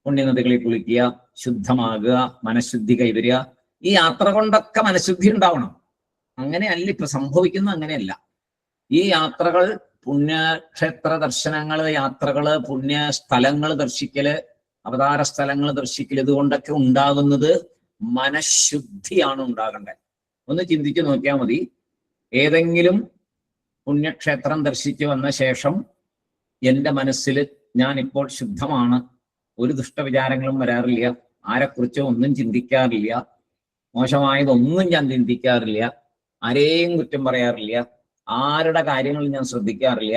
പുണ്യനദികളിൽ കുളിക്കുക, ശുദ്ധമാകുക, മനഃശുദ്ധി കൈവരിക. ഈ യാത്ര കൊണ്ടൊക്കെ മനഃശുദ്ധി ഉണ്ടാവണം. അങ്ങനെയല്ല ഇപ്പൊ സംഭവിക്കുന്നത്. അങ്ങനെയല്ല. ഈ യാത്രകൾ, പുണ്യക്ഷേത്ര ദർശനങ്ങള്, യാത്രകള്, പുണ്യ സ്ഥലങ്ങൾ ദർശിക്കല്, അവതാര സ്ഥലങ്ങൾ ദർശിക്കല്, ഇതുകൊണ്ടൊക്കെ ഉണ്ടാകുന്നത് മനഃശുദ്ധിയാണ് ഉണ്ടാകേണ്ടത്. ഒന്ന് ചിന്തിച്ചു നോക്കിയാൽ മതി. ഏതെങ്കിലും പുണ്യക്ഷേത്രം ദർശിച്ചു വന്ന ശേഷം എൻ്റെ മനസ്സിൽ ഞാൻ ഇപ്പോൾ ശുദ്ധമാണ്, ഒരു ദുഷ്ടവിചാരങ്ങളും വരാറില്ല, ആരെക്കുറിച്ചോ ഒന്നും ചിന്തിക്കാറില്ല, മോശമായതൊന്നും ഞാൻ ചിന്തിക്കാറില്ല, ആരെയും കുറ്റം പറയാറില്ല, ആരുടെ കാര്യങ്ങളും ഞാൻ ശ്രദ്ധിക്കാറില്ല,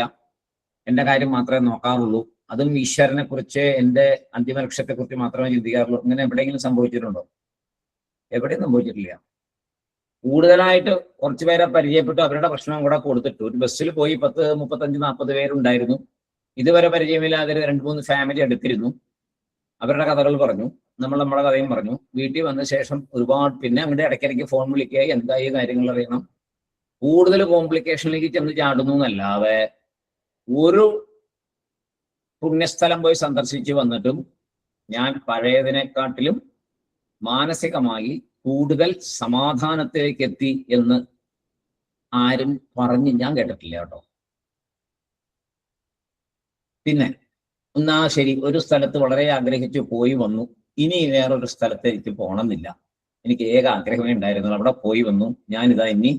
എൻ്റെ കാര്യം മാത്രമേ നോക്കാറുള്ളൂ, അതും ഈശ്വരനെ കുറിച്ച്, എൻ്റെ അന്തിമലക്ഷ്യത്തെക്കുറിച്ച് മാത്രമേ ചിന്തിക്കാറുള്ളൂ. ഇങ്ങനെ എവിടെയെങ്കിലും സംഭവിച്ചിട്ടുണ്ടോ? എവിടെയും സംഭവിച്ചിട്ടില്ല. കൂടുതലായിട്ട് കുറച്ച് പേരെ പരിചയപ്പെട്ടു, അവരുടെ പ്രശ്നം കൂടെ കൊടുത്തിട്ട് ഒരു ബസ്സിൽ പോയി 10, 35, 40 പേരുണ്ടായിരുന്നു. ഇതുവരെ പരിചയമില്ലാതെ 2-3 ഫാമിലി എടുത്തിരുന്നു. അവരുടെ കഥകൾ പറഞ്ഞു, നമ്മുടെ കഥയും പറഞ്ഞു. വീട്ടിൽ വന്ന ശേഷം ഒരുപാട് പിന്നെ അങ്ങോട്ട് ഇടയ്ക്കിടയ്ക്ക് ഫോൺ വിളിക്കുക, എന്തായി കാര്യങ്ങൾ അറിയണം. കൂടുതൽ കോംപ്ലിക്കേഷനിലേക്ക് ചെന്ന് ചാടുന്നു എന്നല്ലാതെ ഒരു പുണ്യസ്ഥലം പോയി സന്ദർശിച്ച് വന്നിട്ടും ഞാൻ പഴയതിനെക്കാട്ടിലും മാനസികമായി കൂടുതൽ സമാധാനത്തിലേക്ക് എത്തി എന്ന് ആരും പറഞ്ഞ് ഞാൻ കേട്ടിട്ടില്ല കേട്ടോ. പിന്നെ ശരി, ഒരു സ്ഥലത്ത് വളരെ ആഗ്രഹിച്ചു പോയി വന്നു, ഇനി വേറൊരു സ്ഥലത്ത് എനിക്ക് പോകണമെന്നില്ല, എനിക്ക് ഏക ആഗ്രഹമേ ഉണ്ടായിരുന്നു, അവിടെ പോയി വന്നു, ഞാനിതാ ഇനി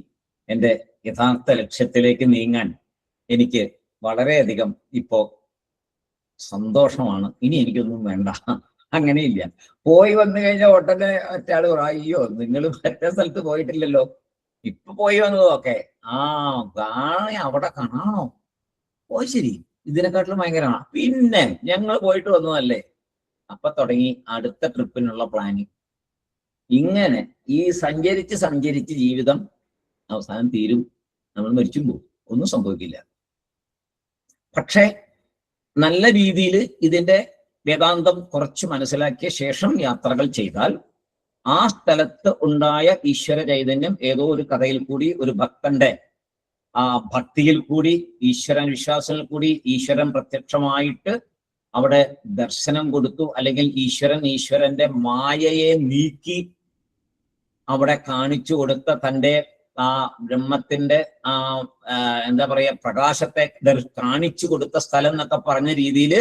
എൻ്റെ യഥാർത്ഥ ലക്ഷ്യത്തിലേക്ക് നീങ്ങാൻ എനിക്ക് വളരെയധികം ഇപ്പോ സന്തോഷമാണ്, ഇനി എനിക്കൊന്നും വേണ്ട. അങ്ങനെയില്ല. പോയി വന്നു കഴിഞ്ഞാൽ ഒട്ടനെ മറ്റാൾ അയ്യോ നിങ്ങൾ മറ്റേ സ്ഥലത്ത് പോയിട്ടില്ലല്ലോ, ഇപ്പൊ പോയി വന്നതൊക്കെ അവിടെ കാണാണോ? ഓ ശരി, ഇതിനെക്കാട്ടിലും ഭയങ്കരമാണ്. പിന്നെ ഞങ്ങൾ പോയിട്ട് വന്നതല്ലേ. അപ്പൊ തുടങ്ങി അടുത്ത ട്രിപ്പിനുള്ള പ്ലാനിങ്. ഇങ്ങനെ ഈ സഞ്ചരിച്ച് ജീവിതം അവസാനം തീരും, നമ്മൾ മരിച്ചും പോകും, ഒന്നും സംഭവിക്കില്ല. പക്ഷെ നല്ല രീതിയിൽ ഇതിന്റെ വേദാന്തം കുറച്ച് മനസ്സിലാക്കിയ ശേഷം യാത്രകൾ ചെയ്താൽ ആ സ്ഥലത്ത് ഉണ്ടായ ഈശ്വര ചൈതന്യം ഏതോ ഒരു കഥയിൽ കൂടി, ഒരു ഭക്തന്റെ ആ ഭക്തിയിൽ കൂടി, ഈശ്വരൻ വിശ്വാസത്തിൽ കൂടി ഈശ്വരൻ പ്രത്യക്ഷമായിട്ട് അവിടെ ദർശനം കൊടുത്തു, അല്ലെങ്കിൽ ഈശ്വരന്റെ മായയെ നീക്കി അവിടെ കാണിച്ചു കൊടുത്ത തൻ്റെ ആ ബ്രഹ്മത്തിന്റെ ആ എന്താ പറയാ പ്രകാശത്തെ കാണിച്ചു കൊടുത്ത സ്ഥലം എന്നൊക്കെ പറഞ്ഞ രീതിയിൽ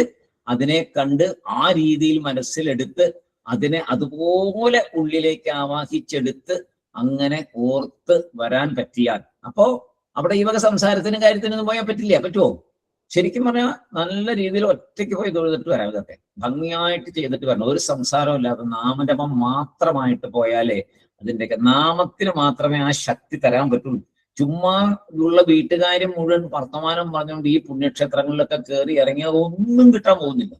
അതിനെ കണ്ട് ആ രീതിയിൽ മനസ്സിലെടുത്ത് അതിനെ അതുപോലെ ഉള്ളിലേക്ക് ആവാഹിച്ചെടുത്ത് അങ്ങനെ ഓർത്ത് വരാൻ പറ്റിയാൽ, അപ്പോ അവിടെ ഈ വക സംസാരത്തിനും കാര്യത്തിനൊന്നും പോയാൽ പറ്റില്ല. പറ്റുമോ? ശരിക്കും പറഞ്ഞാൽ നല്ല രീതിയിൽ ഒറ്റയ്ക്ക് പോയി തൊഴുതിട്ട് വരാം. ഇതൊക്കെ ഭംഗിയായിട്ട് ചെയ്തിട്ട് വരണം. ഒരു സംസാരം ഇല്ലാതെ നാമജപം മാത്രമായിട്ട് പോയാലേ അതിൻ്റെയൊക്കെ നാമത്തിന് മാത്രമേ ആ ശക്തി തരാൻ പറ്റുള്ളൂ. ചുമ്മാ ഉള്ള വീട്ടുകാരും മുഴുവൻ വർത്തമാനം പറഞ്ഞുകൊണ്ട് ഈ പുണ്യക്ഷേത്രങ്ങളിലൊക്കെ കയറി ഇറങ്ങിയാൽ ഒന്നും കിട്ടാൻ പോകുന്നില്ല.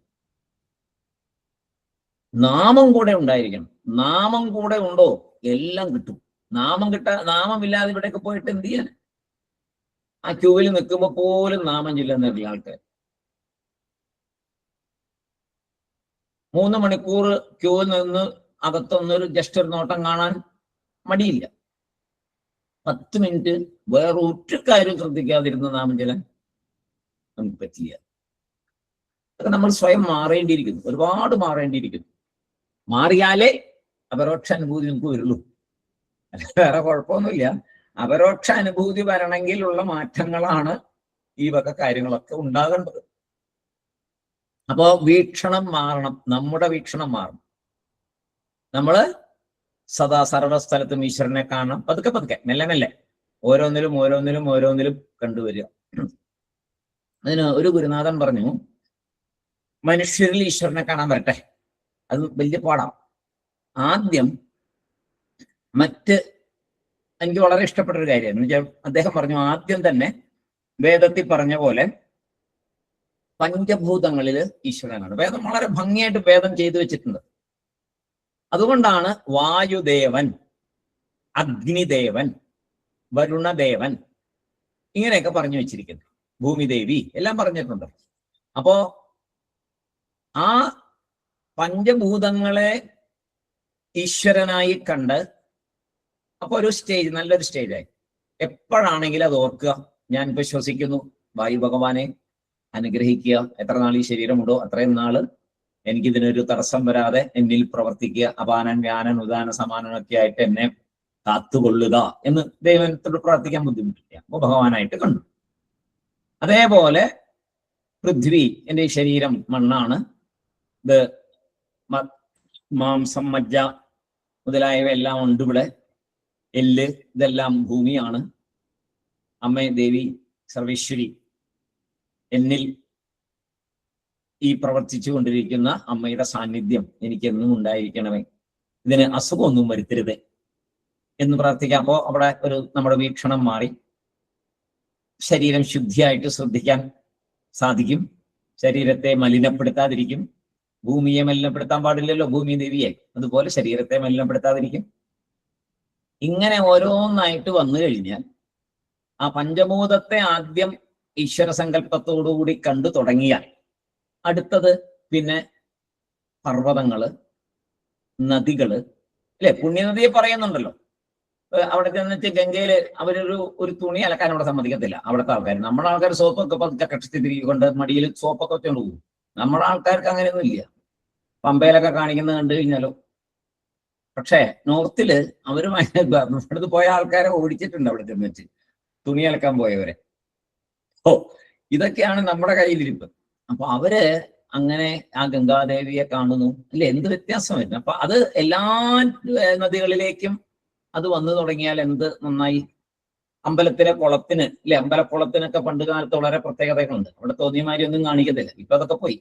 നാമം കൂടെ ഉണ്ടായിരിക്കണം. നാമം കൂടെ ഉണ്ടോ എല്ലാം കിട്ടും. നാമമില്ലാതെ ഇവിടെയൊക്കെ പോയിട്ട് എന്ത് ചെയ്യാൻ? ആ ക്യൂവിൽ നിൽക്കുമ്പോ പോലും നാമം ചൊല്ലുന്ന ആൾക്കാർ 3 മണിക്കൂർ ക്യൂവിൽ നിന്ന് അകത്തൊന്നൊരു ജസ്റ്റ് ഒരു നോട്ടം കാണാൻ മടിയില്ല. 10 മിനിറ്റ് വേറെ ഒറ്റ കാര്യം ശ്രദ്ധിക്കാതിരുന്ന നാമം ചൊല്ലാൻ നമുക്ക് പറ്റില്ല. അതൊക്കെ നമ്മൾ സ്വയം മാറേണ്ടിയിരിക്കുന്നു, ഒരുപാട് മാറേണ്ടിയിരിക്കുന്നു. മാറിയാലേ അപരോക്ഷ അനുഭൂതി നമുക്ക് വരുള്ളൂ. വേറെ കുഴപ്പമൊന്നുമില്ല. അപരോക്ഷ അനുഭൂതി വരണമെങ്കിലുള്ള മാറ്റങ്ങളാണ് ഈ വക കാര്യങ്ങളൊക്കെ ഉണ്ടാകേണ്ടത്. അപ്പോ വീക്ഷണം മാറണം, നമ്മുടെ വീക്ഷണം മാറണം. നമ്മള് സദാ സർവസ്ഥലത്തും ഈശ്വരനെ കാണണം. പതുക്കെ മെല്ലെ ഓരോന്നിലും കണ്ടുവരിക. അതിന് ഒരു ഗുരുനാഥൻ പറഞ്ഞു, മനുഷ്യരിൽ ഈശ്വരനെ കാണാൻ വരട്ടെ, അത് വലിയ പാടാം. ആദ്യം എനിക്ക് വളരെ ഇഷ്ടപ്പെട്ട ഒരു കാര്യമാണ്. അദ്ദേഹം പറഞ്ഞു, ആദ്യം തന്നെ വേദത്തിൽ പറഞ്ഞ പോലെ പഞ്ചഭൂതങ്ങളിൽ ഈശ്വരനാണ്. വേദം വളരെ ഭംഗിയായിട്ട് വേദം ചെയ്തു വെച്ചിട്ടുണ്ട്. അതുകൊണ്ടാണ് വായുദേവൻ, അഗ്നിദേവൻ, വരുണദേവൻ ഇങ്ങനെയൊക്കെ പറഞ്ഞു വെച്ചിരിക്കുന്നത്. ഭൂമിദേവി എല്ലാം പറഞ്ഞിട്ടുണ്ട്. അപ്പോ ആ പഞ്ചഭൂതങ്ങളെ ഈശ്വരനായി കണ്ട് അപ്പൊ ഒരു സ്റ്റേജ്, നല്ലൊരു സ്റ്റേജായി. എപ്പോഴാണെങ്കിലും അത് ഓർക്കുക, ഞാൻ ഇപ്പൊ ശ്വസിക്കുന്നു, വായു ഭഗവാനെ അനുഗ്രഹിക്കുക. എത്ര നാൾ ഈ ശരീരമുണ്ടോ അത്രയും നാള് എനിക്കിതിനൊരു തടസ്സം വരാതെ എന്നിൽ പ്രവർത്തിക്കുക. അപാനൻ വ്യാനൻ ഉദാന സമാനനൊക്കെ ആയിട്ട് എന്നെ കാത്തുകൊള്ളുക എന്ന് ദൈവത്തോട് പ്രാർത്ഥിക്കാൻ ബുദ്ധിമുട്ടില്ല. അപ്പൊ ഭഗവാനായിട്ട് കണ്ടു. അതേപോലെ പൃഥ്വി, എൻ്റെ ഈ ശരീരം മണ്ണാണ്, ഇത് മാംസം, മജ്ജ മുതലായവ എല്ലാം ഉണ്ട് ഇവിടെ. എല്ല് ഇതെല്ലാം ഭൂമിയാണ്. അമ്മേ ദേവി സർവേശ്വരി, എന്നിൽ ഈ പ്രവർത്തിച്ചു കൊണ്ടിരിക്കുന്ന അമ്മയുടെ സാന്നിധ്യം എനിക്ക് എന്നും ഉണ്ടായിരിക്കണമേ, ഇതിന് അസുഖമൊന്നും വരുത്തരുത് എന്ന് പ്രാർത്ഥിക്കാം. അപ്പോൾ അവിടെ നമ്മുടെ വീക്ഷണം മാറി ശരീരം ശുദ്ധിയായിട്ട് ശ്രദ്ധിക്കാൻ സാധിക്കും. ശരീരത്തെ മലിനപ്പെടുത്താതിരിക്കും. ഭൂമിയെ മലിനപ്പെടുത്താൻ പാടില്ലല്ലോ, ഭൂമി ദേവിയെ. അതുപോലെ ശരീരത്തെ മലിനപ്പെടുത്താതിരിക്കും. ഇങ്ങനെ ഓരോന്നായിട്ട് വന്നു കഴിഞ്ഞാൽ ആ പഞ്ചഭൂതത്തെ ആദ്യം ഈശ്വര സങ്കല്പത്തോടുകൂടി കണ്ടു തുടങ്ങിയാൽ അടുത്തത് പിന്നെ പർവ്വതങ്ങള്, നദികള്, അല്ലെ? പുണ്യനദിയെ പറയുന്നുണ്ടല്ലോ. അവിടെ ചെന്നിട്ട് ഗംഗയില് ഒരു തുണി അലക്കാൻ അവിടെ സമ്മതിക്കത്തില്ല അവിടുത്തെ ആൾക്കാർ. നമ്മുടെ ആൾക്കാർ സോപ്പൊക്കെ പതുക്കെ കക്ഷത്തി തിരികെ കൊണ്ട് മടിയിൽ സോപ്പൊക്കെ വെച്ചോണ്ട് പോകും. നമ്മുടെ ആൾക്കാർക്ക് അങ്ങനെയൊന്നും ഇല്ല. പമ്പയിലൊക്കെ കാണിക്കുന്നത് കണ്ടു കഴിഞ്ഞാലോ. പക്ഷേ നോർത്തില് ഇവിടുന്ന് പോയ ആൾക്കാരെ ഓടിച്ചിട്ടുണ്ട് അവിടെ ചെന്നിട്ട്, തുണി അലക്കാൻ പോയവരെ. ഇതൊക്കെയാണ് നമ്മുടെ കയ്യിലിരിപ്പ്. അപ്പൊ അവര് അങ്ങനെ ആ ഗംഗാദേവിയെ കാണുന്നു, അല്ലെ? എന്ത് വ്യത്യാസം വരുന്നു. അപ്പൊ അത് എല്ലാ നദികളിലേക്കും അത് വന്നു തുടങ്ങിയാൽ എന്ത് നന്നായി. അമ്പലത്തിലെ കുളത്തിന്, അല്ലെ? അമ്പലക്കുളത്തിനൊക്കെ പണ്ട് കാലത്ത് വളരെ പ്രത്യേകതകളുണ്ട്. അവിടെ തോന്നിയമാരി ഒന്നും കാണിക്കത്തില്ല, ഇപ്പൊ അതൊക്കെ പോയി.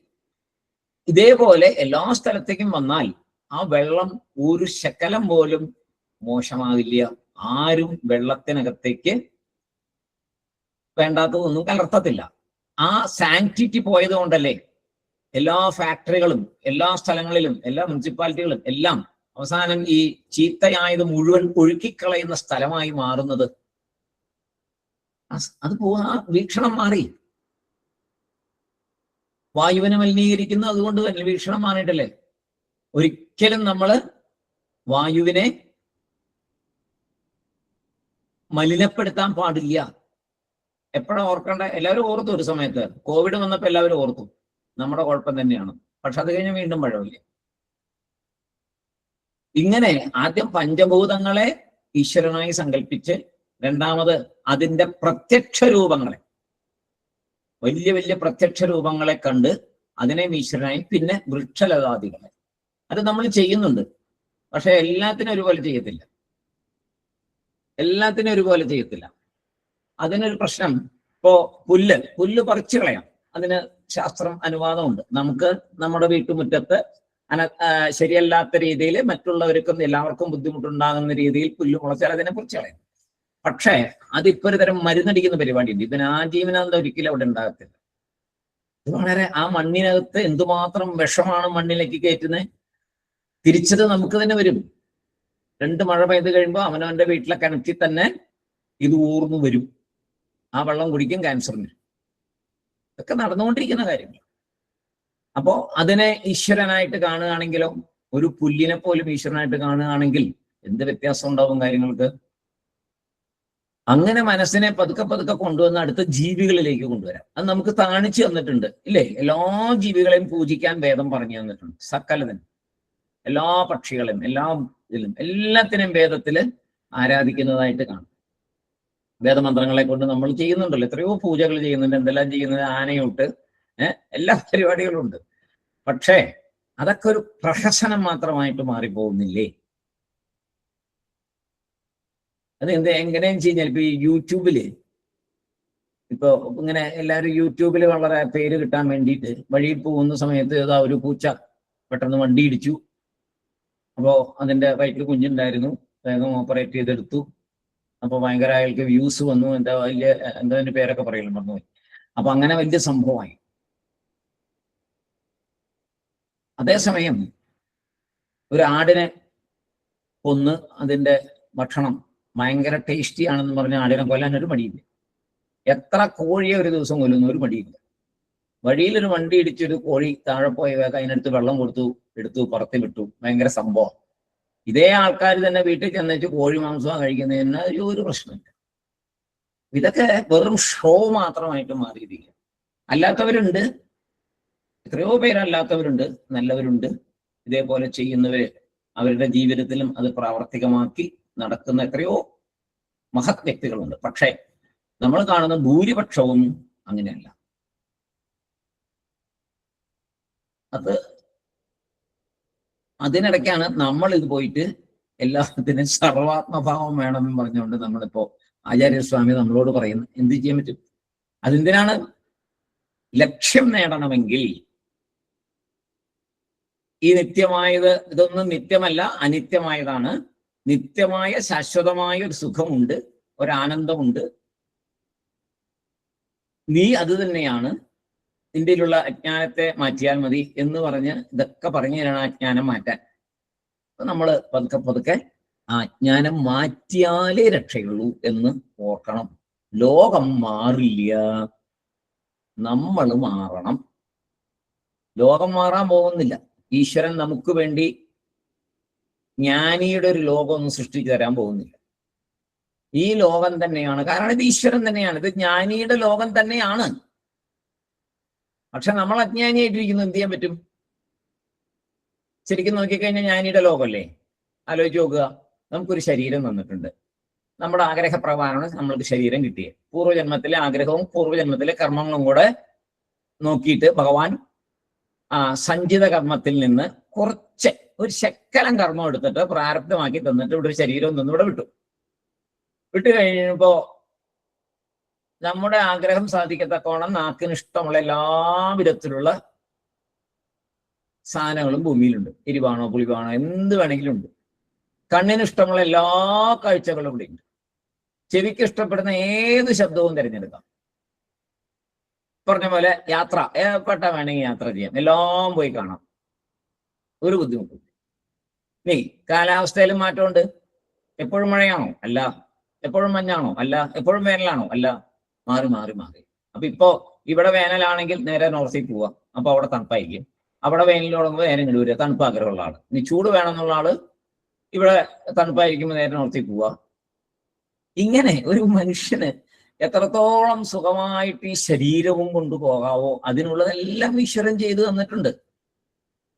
ഇതേപോലെ എല്ലാ സ്ഥലത്തേക്കും വന്നാൽ ആ വെള്ളം ഒരു ശകലം പോലും മോശമാവില്ല, ആരും വെള്ളത്തിനകത്തേക്ക് വേണ്ടാത്തതൊന്നും കലർത്തത്തില്ല. ആ സാങ്ക്ടിറ്റി പോയത് കൊണ്ടല്ലേ എല്ലാ ഫാക്ടറികളും എല്ലാ സ്ഥലങ്ങളിലും എല്ലാ മുനിസിപ്പാലിറ്റികളും എല്ലാം അവസാനം ഈ ചീത്തയായത് മുഴുവൻ ഒഴുക്കിക്കളയുന്ന സ്ഥലമായി മാറുന്നത്. അത് ആ വീക്ഷണം മാറി. വായുവിനെ മലിനീകരിക്കുന്നു, അതുകൊണ്ട് തന്നെ വീക്ഷണം മാറിയിട്ടല്ലേ. ഒരിക്കലും നമ്മൾ വായുവിനെ മലിനപ്പെടുത്താൻ പാടില്ല. എപ്പോഴാണ് ഓർക്കേണ്ട? എല്ലാവരും ഓർത്തു. ഒരു സമയത്ത് കോവിഡ് വന്നപ്പോൾ എല്ലാവരും ഓർത്തു നമ്മുടെ കുഴപ്പം തന്നെയാണ്. പക്ഷെ അത് കഴിഞ്ഞ് വീണ്ടും പഴവില്ല. ഇങ്ങനെ ആദ്യം പഞ്ചഭൂതങ്ങളെ ഈശ്വരനായി സങ്കല്പിച്ച്, രണ്ടാമത് അതിൻ്റെ പ്രത്യക്ഷ രൂപങ്ങളെ, വലിയ വലിയ പ്രത്യക്ഷ രൂപങ്ങളെ കണ്ട് അതിനെ ഈശ്വരനായി, പിന്നെ വൃക്ഷലതാദികളെ. അത് നമ്മൾ ചെയ്യുന്നുണ്ട്. പക്ഷെ എല്ലാത്തിനും ഒരുപോലെ ചെയ്യത്തില്ല. എല്ലാത്തിനും ഒരുപോലെ ചെയ്യത്തില്ല. അതിനൊരു പ്രശ്നം. ഇപ്പോ പുല്ല് പറിച്ചു കളയാം. അതിന് ശാസ്ത്രം അനുവാദമുണ്ട്. നമുക്ക് നമ്മുടെ വീട്ടുമുറ്റത്ത് ശരിയല്ലാത്ത രീതിയിൽ മറ്റുള്ളവർക്കും എല്ലാവർക്കും ബുദ്ധിമുട്ടുണ്ടാകുന്ന രീതിയിൽ പുല്ല് മുളച്ചാൽ അതിനെ പറിച്ചു കളയാം. പക്ഷേ അതിപ്പോ ഒരു തരം മരുന്നടിക്കുന്ന പരിപാടിയുണ്ട്. ഇതിന് ആജീവനാന്തം ഒരിക്കലും അവിടെ ഉണ്ടാകത്തില്ല. ഇത് വളരെ ആ മണ്ണിനകത്ത് എന്തുമാത്രം വിഷമാണ് മണ്ണിലേക്ക് കയറ്റുന്നത്. തിരിച്ചത് നമുക്ക് തന്നെ വരും. 2 മഴ പെയ്ത് കഴിയുമ്പോൾ അവനവന്റെ വീട്ടിലെ കിണറ്റിൽ തന്നെ ഇത് ഊർന്നു വരും. ആ വെള്ളം കുടിക്കും, ക്യാൻസർ വരും. ഇതൊക്കെ നടന്നുകൊണ്ടിരിക്കുന്ന കാര്യങ്ങൾ. അപ്പോ അതിനെ ഈശ്വരനായിട്ട് കാണുകയാണെങ്കിലോ, ഒരു പുല്ലിനെ പോലും ഈശ്വരനായിട്ട് കാണുകയാണെങ്കിൽ എന്ത് വ്യത്യാസം ഉണ്ടാവും കാര്യങ്ങൾക്ക്? അങ്ങനെ മനസ്സിനെ പതുക്കെ പതുക്കെ കൊണ്ടുവന്ന് അടുത്ത ജീവികളിലേക്ക് കൊണ്ടുവരാം. അത് നമുക്ക് കാണിച്ചു തന്നിട്ടുണ്ട് ഇല്ലേ? എല്ലാ ജീവികളെയും പൂജിക്കാൻ വേദം പറഞ്ഞു തന്നിട്ടുണ്ട്. സകലതിനും, എല്ലാ പക്ഷികളെയും, എല്ലാ ഇതിലും, എല്ലാത്തിനെയും വേദത്തില് ആരാധിക്കുന്നതായിട്ട് കാണും. വേദമന്ത്രങ്ങളെ കൊണ്ട് നമ്മൾ ചെയ്യുന്നുണ്ടല്ലോ. എത്രയോ പൂജകൾ ചെയ്യുന്നുണ്ട്. എന്തെല്ലാം ചെയ്യുന്നത്? ആനയൊട്ട് എല്ലാ പരിപാടികളും ഉണ്ട്. പക്ഷേ അതൊക്കെ ഒരു പ്രഹസനം മാത്രമായിട്ട് മാറിപ്പോകുന്നില്ലേ? അത് എങ്ങനെയും കഴിഞ്ഞാൽ ഇപ്പൊ ഈ യൂട്യൂബില് ഇപ്പൊ ഇങ്ങനെ എല്ലാവരും യൂട്യൂബിൽ വളരെ പേര് കിട്ടാൻ വേണ്ടിയിട്ട് വഴിയിൽ പോകുന്ന സമയത്ത് ഏതാ ഒരു പൂച്ച പെട്ടെന്ന് വണ്ടി ഇടിച്ചു. അപ്പോ അതിന്റെ വയറ്റിൽ കുഞ്ഞുണ്ടായിരുന്നു, വേഗം ഓപ്പറേറ്റ് ചെയ്തെടുത്തു. അപ്പൊ ഭയങ്കര അയാൾക്ക് വ്യൂസ് വന്നു. എന്താ അതിന്റെ പേരൊക്കെ പറയലും മറന്നുപോയി. അപ്പൊ അങ്ങനെ വലിയ സംഭവമായി. അതേസമയം ഒരു ആടിനെ കൊന്ന് അതിന്റെ ഭക്ഷണം ഭയങ്കര ടേസ്റ്റി ആണെന്ന് പറഞ്ഞ ആടിനെ കൊല്ലാൻ ഒരു മടിയില്ല. എത്ര കോഴിയെ ഒരു ദിവസം കൊല്ലുന്ന ഒരു മടിയില്ല. വഴിയിലൊരു വണ്ടി ഇടിച്ചൊരു കോഴി താഴെ പോയി വേഗം അതിനടുത്ത് വെള്ളം കൊടുത്തു, എടുത്തു, പുറത്ത് വിട്ടു. ഭയങ്കര സംഭവം. ഇതേ ആൾക്കാർ തന്നെ വീട്ടിൽ ചെന്നിട്ട് കോഴി മാംസം കഴിക്കുന്നതിന് ഒരു പ്രശ്നമില്ല. ഇതൊക്കെ വെറും ഷോ മാത്രമായിട്ട് മാറിയിരിക്കുക. അല്ലാത്തവരുണ്ട്, എത്രയോ പേരല്ലാത്തവരുണ്ട്, നല്ലവരുണ്ട്. ഇതേപോലെ ചെയ്യുന്നവര് അവരുടെ ജീവിതത്തിലും അത് പ്രാവർത്തികമാക്കി നടക്കുന്ന എത്രയോ മഹത് വ്യക്തികളുണ്ട്. പക്ഷേ നമ്മൾ കാണുന്ന ഭൂരിപക്ഷവും അങ്ങനെയല്ല. അതിനിടയ്ക്കാണ് നമ്മൾ ഇത് പോയിട്ട് എല്ലാത്തിനും സർവാത്മഭാവം വേണമെന്ന് പറഞ്ഞുകൊണ്ട് നമ്മളിപ്പോ ആചാര്യസ്വാമി നമ്മളോട് പറയുന്നത് എന്ത് ചെയ്യാൻ പറ്റും? അതെന്തിനാണ്? ലക്ഷ്യം നേടണമെങ്കിൽ ഈ നിത്യമായത്, ഇതൊന്നും നിത്യമല്ല, അനിത്യമായതാണ്. നിത്യമായ ശാശ്വതമായ ഒരു സുഖമുണ്ട്, ഒരാനന്ദമുണ്ട്. നീ അത് തന്നെയാണ്. ഇന്ത്യയിലുള്ള അജ്ഞാനത്തെ മാറ്റിയാൽ മതി എന്ന് പറഞ്ഞ് ഇതൊക്കെ പറഞ്ഞു തരണം അജ്ഞാനം മാറ്റാൻ. അപ്പൊ നമ്മൾ പതുക്കെ പതുക്കെ ആ അജ്ഞാനം മാറ്റിയാലേ രക്ഷയുള്ളൂ എന്ന് ഓർക്കണം. ലോകം മാറില്ല, നമ്മൾ മാറണം. ലോകം മാറാൻ പോകുന്നില്ല. ഈശ്വരൻ നമുക്ക് വേണ്ടി ജ്ഞാനിയുടെ ഒരു ലോകമൊന്നും സൃഷ്ടിച്ചു തരാൻ പോകുന്നില്ല. ഈ ലോകം തന്നെയാണ്. കാരണം ഇത് ഈശ്വരൻ തന്നെയാണ്, ഇത് ജ്ഞാനിയുടെ ലോകം തന്നെയാണ്. പക്ഷെ നമ്മൾ അജ്ഞാനിയായിട്ടിരിക്കുന്നു. എന്ത് ചെയ്യാൻ പറ്റും? ശരിക്കും നോക്കിക്കഴിഞ്ഞാൽ ജ്ഞാനിയുടെ ലോകമല്ലേ? ആലോചിച്ച് നോക്കുക. നമുക്കൊരു ശരീരം തന്നിട്ടുണ്ട്. നമ്മുടെ ആഗ്രഹപ്രകാരമാണ് നമ്മൾക്ക് ശരീരം കിട്ടിയത്. പൂർവ്വജന്മത്തിലെ ആഗ്രഹവും പൂർവ്വജന്മത്തിലെ കർമ്മങ്ങളും കൂടെ നോക്കിയിട്ട് ഭഗവാൻ സഞ്ചിത കർമ്മത്തിൽ നിന്ന് കുറച്ച് ഒരു ശക്കലം കർമ്മം എടുത്തിട്ട് പ്രാരബ്ധമാക്കി തന്നിട്ട് ഇവിടെ ഒരു ശരീരം തന്നു ഇവിടെ വിട്ടു കഴിഞ്ഞപ്പോ നമ്മുടെ ആഗ്രഹം സാധിക്കത്തക്കോണം നാക്കിന് ഇഷ്ടമുള്ള എല്ലാ വിധത്തിലുള്ള സാധനങ്ങളും ഭൂമിയിലുണ്ട്. എരിവാണോ പുളിവാണോ എന്ത് വേണമെങ്കിലും ഉണ്ട്. കണ്ണിന് ഇഷ്ടമുള്ള എല്ലാ കാഴ്ചകളും ഇവിടെ ഉണ്ട്. ചെവിക്ക് ഇഷ്ടപ്പെടുന്ന ഏത് ശബ്ദവും തിരഞ്ഞെടുക്കാം. പറഞ്ഞ പോലെ യാത്ര ഏർപ്പെട്ട വേണമെങ്കിൽ യാത്ര ചെയ്യാം, എല്ലാം പോയി കാണാം, ഒരു ബുദ്ധിമുട്ടില്ല. നീ കാലാവസ്ഥയിലും മാറ്റമുണ്ട്. എപ്പോഴും മഴയാണോ? അല്ല. എപ്പോഴും മഞ്ഞാണോ? അല്ല. എപ്പോഴും വേനലാണോ? അല്ല. മാറി മാറി മാറി. അപ്പൊ ഇപ്പോ ഇവിടെ വേനലാണെങ്കിൽ നേരെ നോർത്തിൽ പോവാം, അപ്പൊ അവിടെ തണുപ്പായിരിക്കും. അവിടെ വേനൽ തുടങ്ങുമ്പോൾ നേരെ ഇങ്ങോട്ട് വരിക, തണുപ്പ് ആഗ്രഹമുള്ള ആള്. ഇനി ചൂട് വേണമെന്നുള്ള ആള് ഇവിടെ തണുപ്പായിരിക്കുമ്പോൾ നേരെ നോർത്തിൽ പോവാ. ഇങ്ങനെ ഒരു മനുഷ്യന് എത്രത്തോളം സുഖമായിട്ട് ഈ ശരീരവും കൊണ്ടുപോകാവോ അതിനുള്ളതെല്ലാം ഈശ്വരൻ ചെയ്തു തന്നിട്ടുണ്ട്.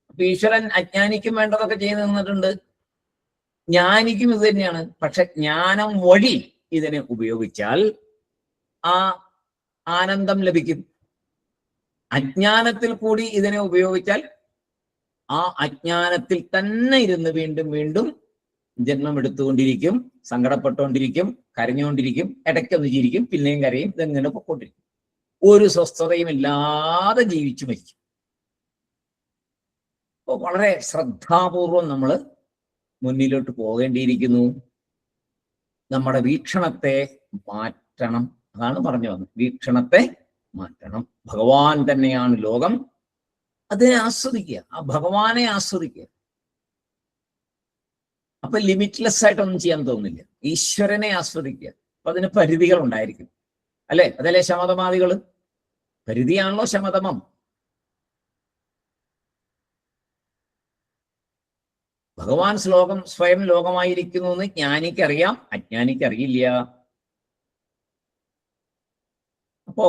അപ്പൊ ഈശ്വരൻ അജ്ഞാനിക്കും വേണ്ടതൊക്കെ ചെയ്തു തന്നിട്ടുണ്ട്, ജ്ഞാനിക്കും ഇത് തന്നെയാണ്. പക്ഷെ ജ്ഞാനം വഴി ഇതിനെ ഉപയോഗിച്ചാൽ ആ ആനന്ദം ലഭിക്കും. അജ്ഞാനത്തിൽ കൂടി ഇതിനെ ഉപയോഗിച്ചാൽ ആ അജ്ഞാനത്തിൽ തന്നെ ഇരുന്ന് വീണ്ടും വീണ്ടും ജന്മം എടുത്തുകൊണ്ടിരിക്കും, സങ്കടപ്പെട്ടുകൊണ്ടിരിക്കും, കരഞ്ഞുകൊണ്ടിരിക്കും, ഇടയ്ക്കൊന്ന് ചിരിക്കും, പിന്നെയും കരയും, ഇതെങ്ങനെ പൊക്കോണ്ടിരിക്കും. ഒരു സ്വസ്ഥതയും ഇല്ലാതെ ജീവിച്ചു മരിക്കും. അപ്പോൾ വളരെ ശ്രദ്ധാപൂർവം നമ്മൾ മുന്നിലോട്ട് പോകേണ്ടിയിരിക്കുന്നു. നമ്മുടെ വീക്ഷണത്തെ മാറ്റണം. അതാണ് പറഞ്ഞു വന്നത്, വീക്ഷണത്തെ മാറ്റണം. ഭഗവാൻ തന്നെയാണ് ലോകം, അതിനെ ആസ്വദിക്കുക, ആ ഭഗവാനെ ആസ്വദിക്കുക. അപ്പൊ ലിമിറ്റ്ലെസ് ആയിട്ടൊന്നും ചെയ്യാൻ തോന്നില്ല. ഈശ്വരനെ ആസ്വദിക്കുക. അപ്പൊ അതിന് പരിധികൾ ഉണ്ടായിരിക്കും, അല്ലെ? അതല്ലേ ശമതമാദികള്? പരിധിയാണല്ലോ ശമതമം. ഭഗവാൻ സ്വയം ലോകമായിരിക്കുന്നു എന്ന് ജ്ഞാനിക്കറിയാം, അജ്ഞാനിക്കറിയില്ല. അപ്പോ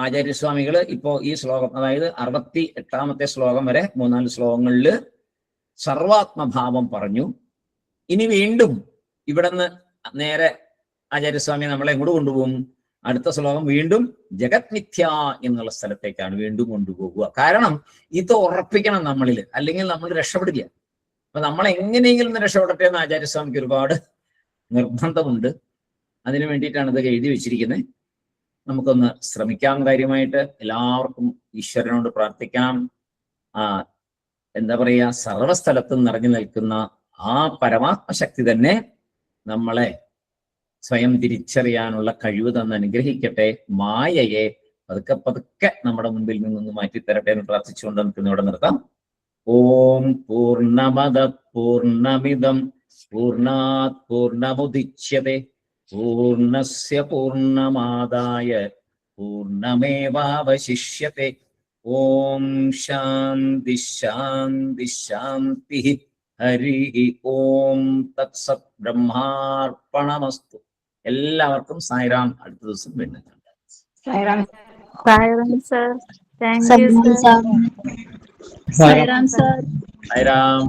ആചാര്യസ്വാമികള് ഇപ്പോ ഈ ശ്ലോകം, അതായത് 68ാമത്തെ ശ്ലോകം വരെ 3-4 ശ്ലോകങ്ങളിൽ സർവാത്മഭാവം പറഞ്ഞു. ഇനി വീണ്ടും ഇവിടുന്ന് നേരെ ആചാര്യസ്വാമി നമ്മളെ എങ്ങോട്ട് കൊണ്ടുപോകും? അടുത്ത ശ്ലോകം വീണ്ടും ജഗത് മിഥ്യ എന്നുള്ള സ്ഥലത്തേക്കാണ് വീണ്ടും കൊണ്ടുപോകുക. കാരണം ഇത് ഉറപ്പിക്കണം നമ്മളിൽ, അല്ലെങ്കിൽ നമ്മൾ രക്ഷപ്പെടില്ല. അപ്പൊ നമ്മൾ എങ്ങനെയെങ്കിലും ഒന്ന് രക്ഷപ്പെടട്ടെ എന്ന് ആചാര്യസ്വാമിക്ക് ഒരുപാട് നിർബന്ധമുണ്ട്. അതിനു വേണ്ടിയിട്ടാണ് ഇത് എഴുതി വെച്ചിരിക്കുന്നത്. നമുക്കൊന്ന് ശ്രമിക്കാം കാര്യമായിട്ട്. എല്ലാവർക്കും ഈശ്വരനോട് പ്രാർത്ഥിക്കാം. എന്താ പറയുക, സർവസ്ഥലത്തും നിറഞ്ഞു നിൽക്കുന്ന ആ പരമാത്മശക്തി തന്നെ നമ്മളെ സ്വയം തിരിച്ചറിയാനുള്ള കഴിവ് തന്ന് അനുഗ്രഹിക്കട്ടെ. മായയെ പതുക്കെ പതുക്കെ നമ്മുടെ മുമ്പിൽ നിന്നൊന്ന് മാറ്റിത്തരട്ടെ എന്ന് പ്രാർത്ഥിച്ചുകൊണ്ട് നമുക്ക് ഇവിടെ നിർത്താം. ഓം പൂർണ്ണമദ പൂർണ്ണമിദം പൂർണ്ണാത് പൂർണ്ണമുദിച്യതേ പൂർണ്ണസ്യ പൂർണ്ണമാദായ പൂർണ്ണമേവാവശിഷ്യത്തെ. ഓം ശാന്തി ശാന്തി ശാന്തി. ഹരി ഓം തത്സത്. ബ്രഹ്മാർപ്പണമസ്തു. എല്ലാവർക്കും സായിറാം. അടുത്ത ദിവസം വീണ്ടും കാണാം. Sairam sir. Thank you sir. Sairam sir. Sairam.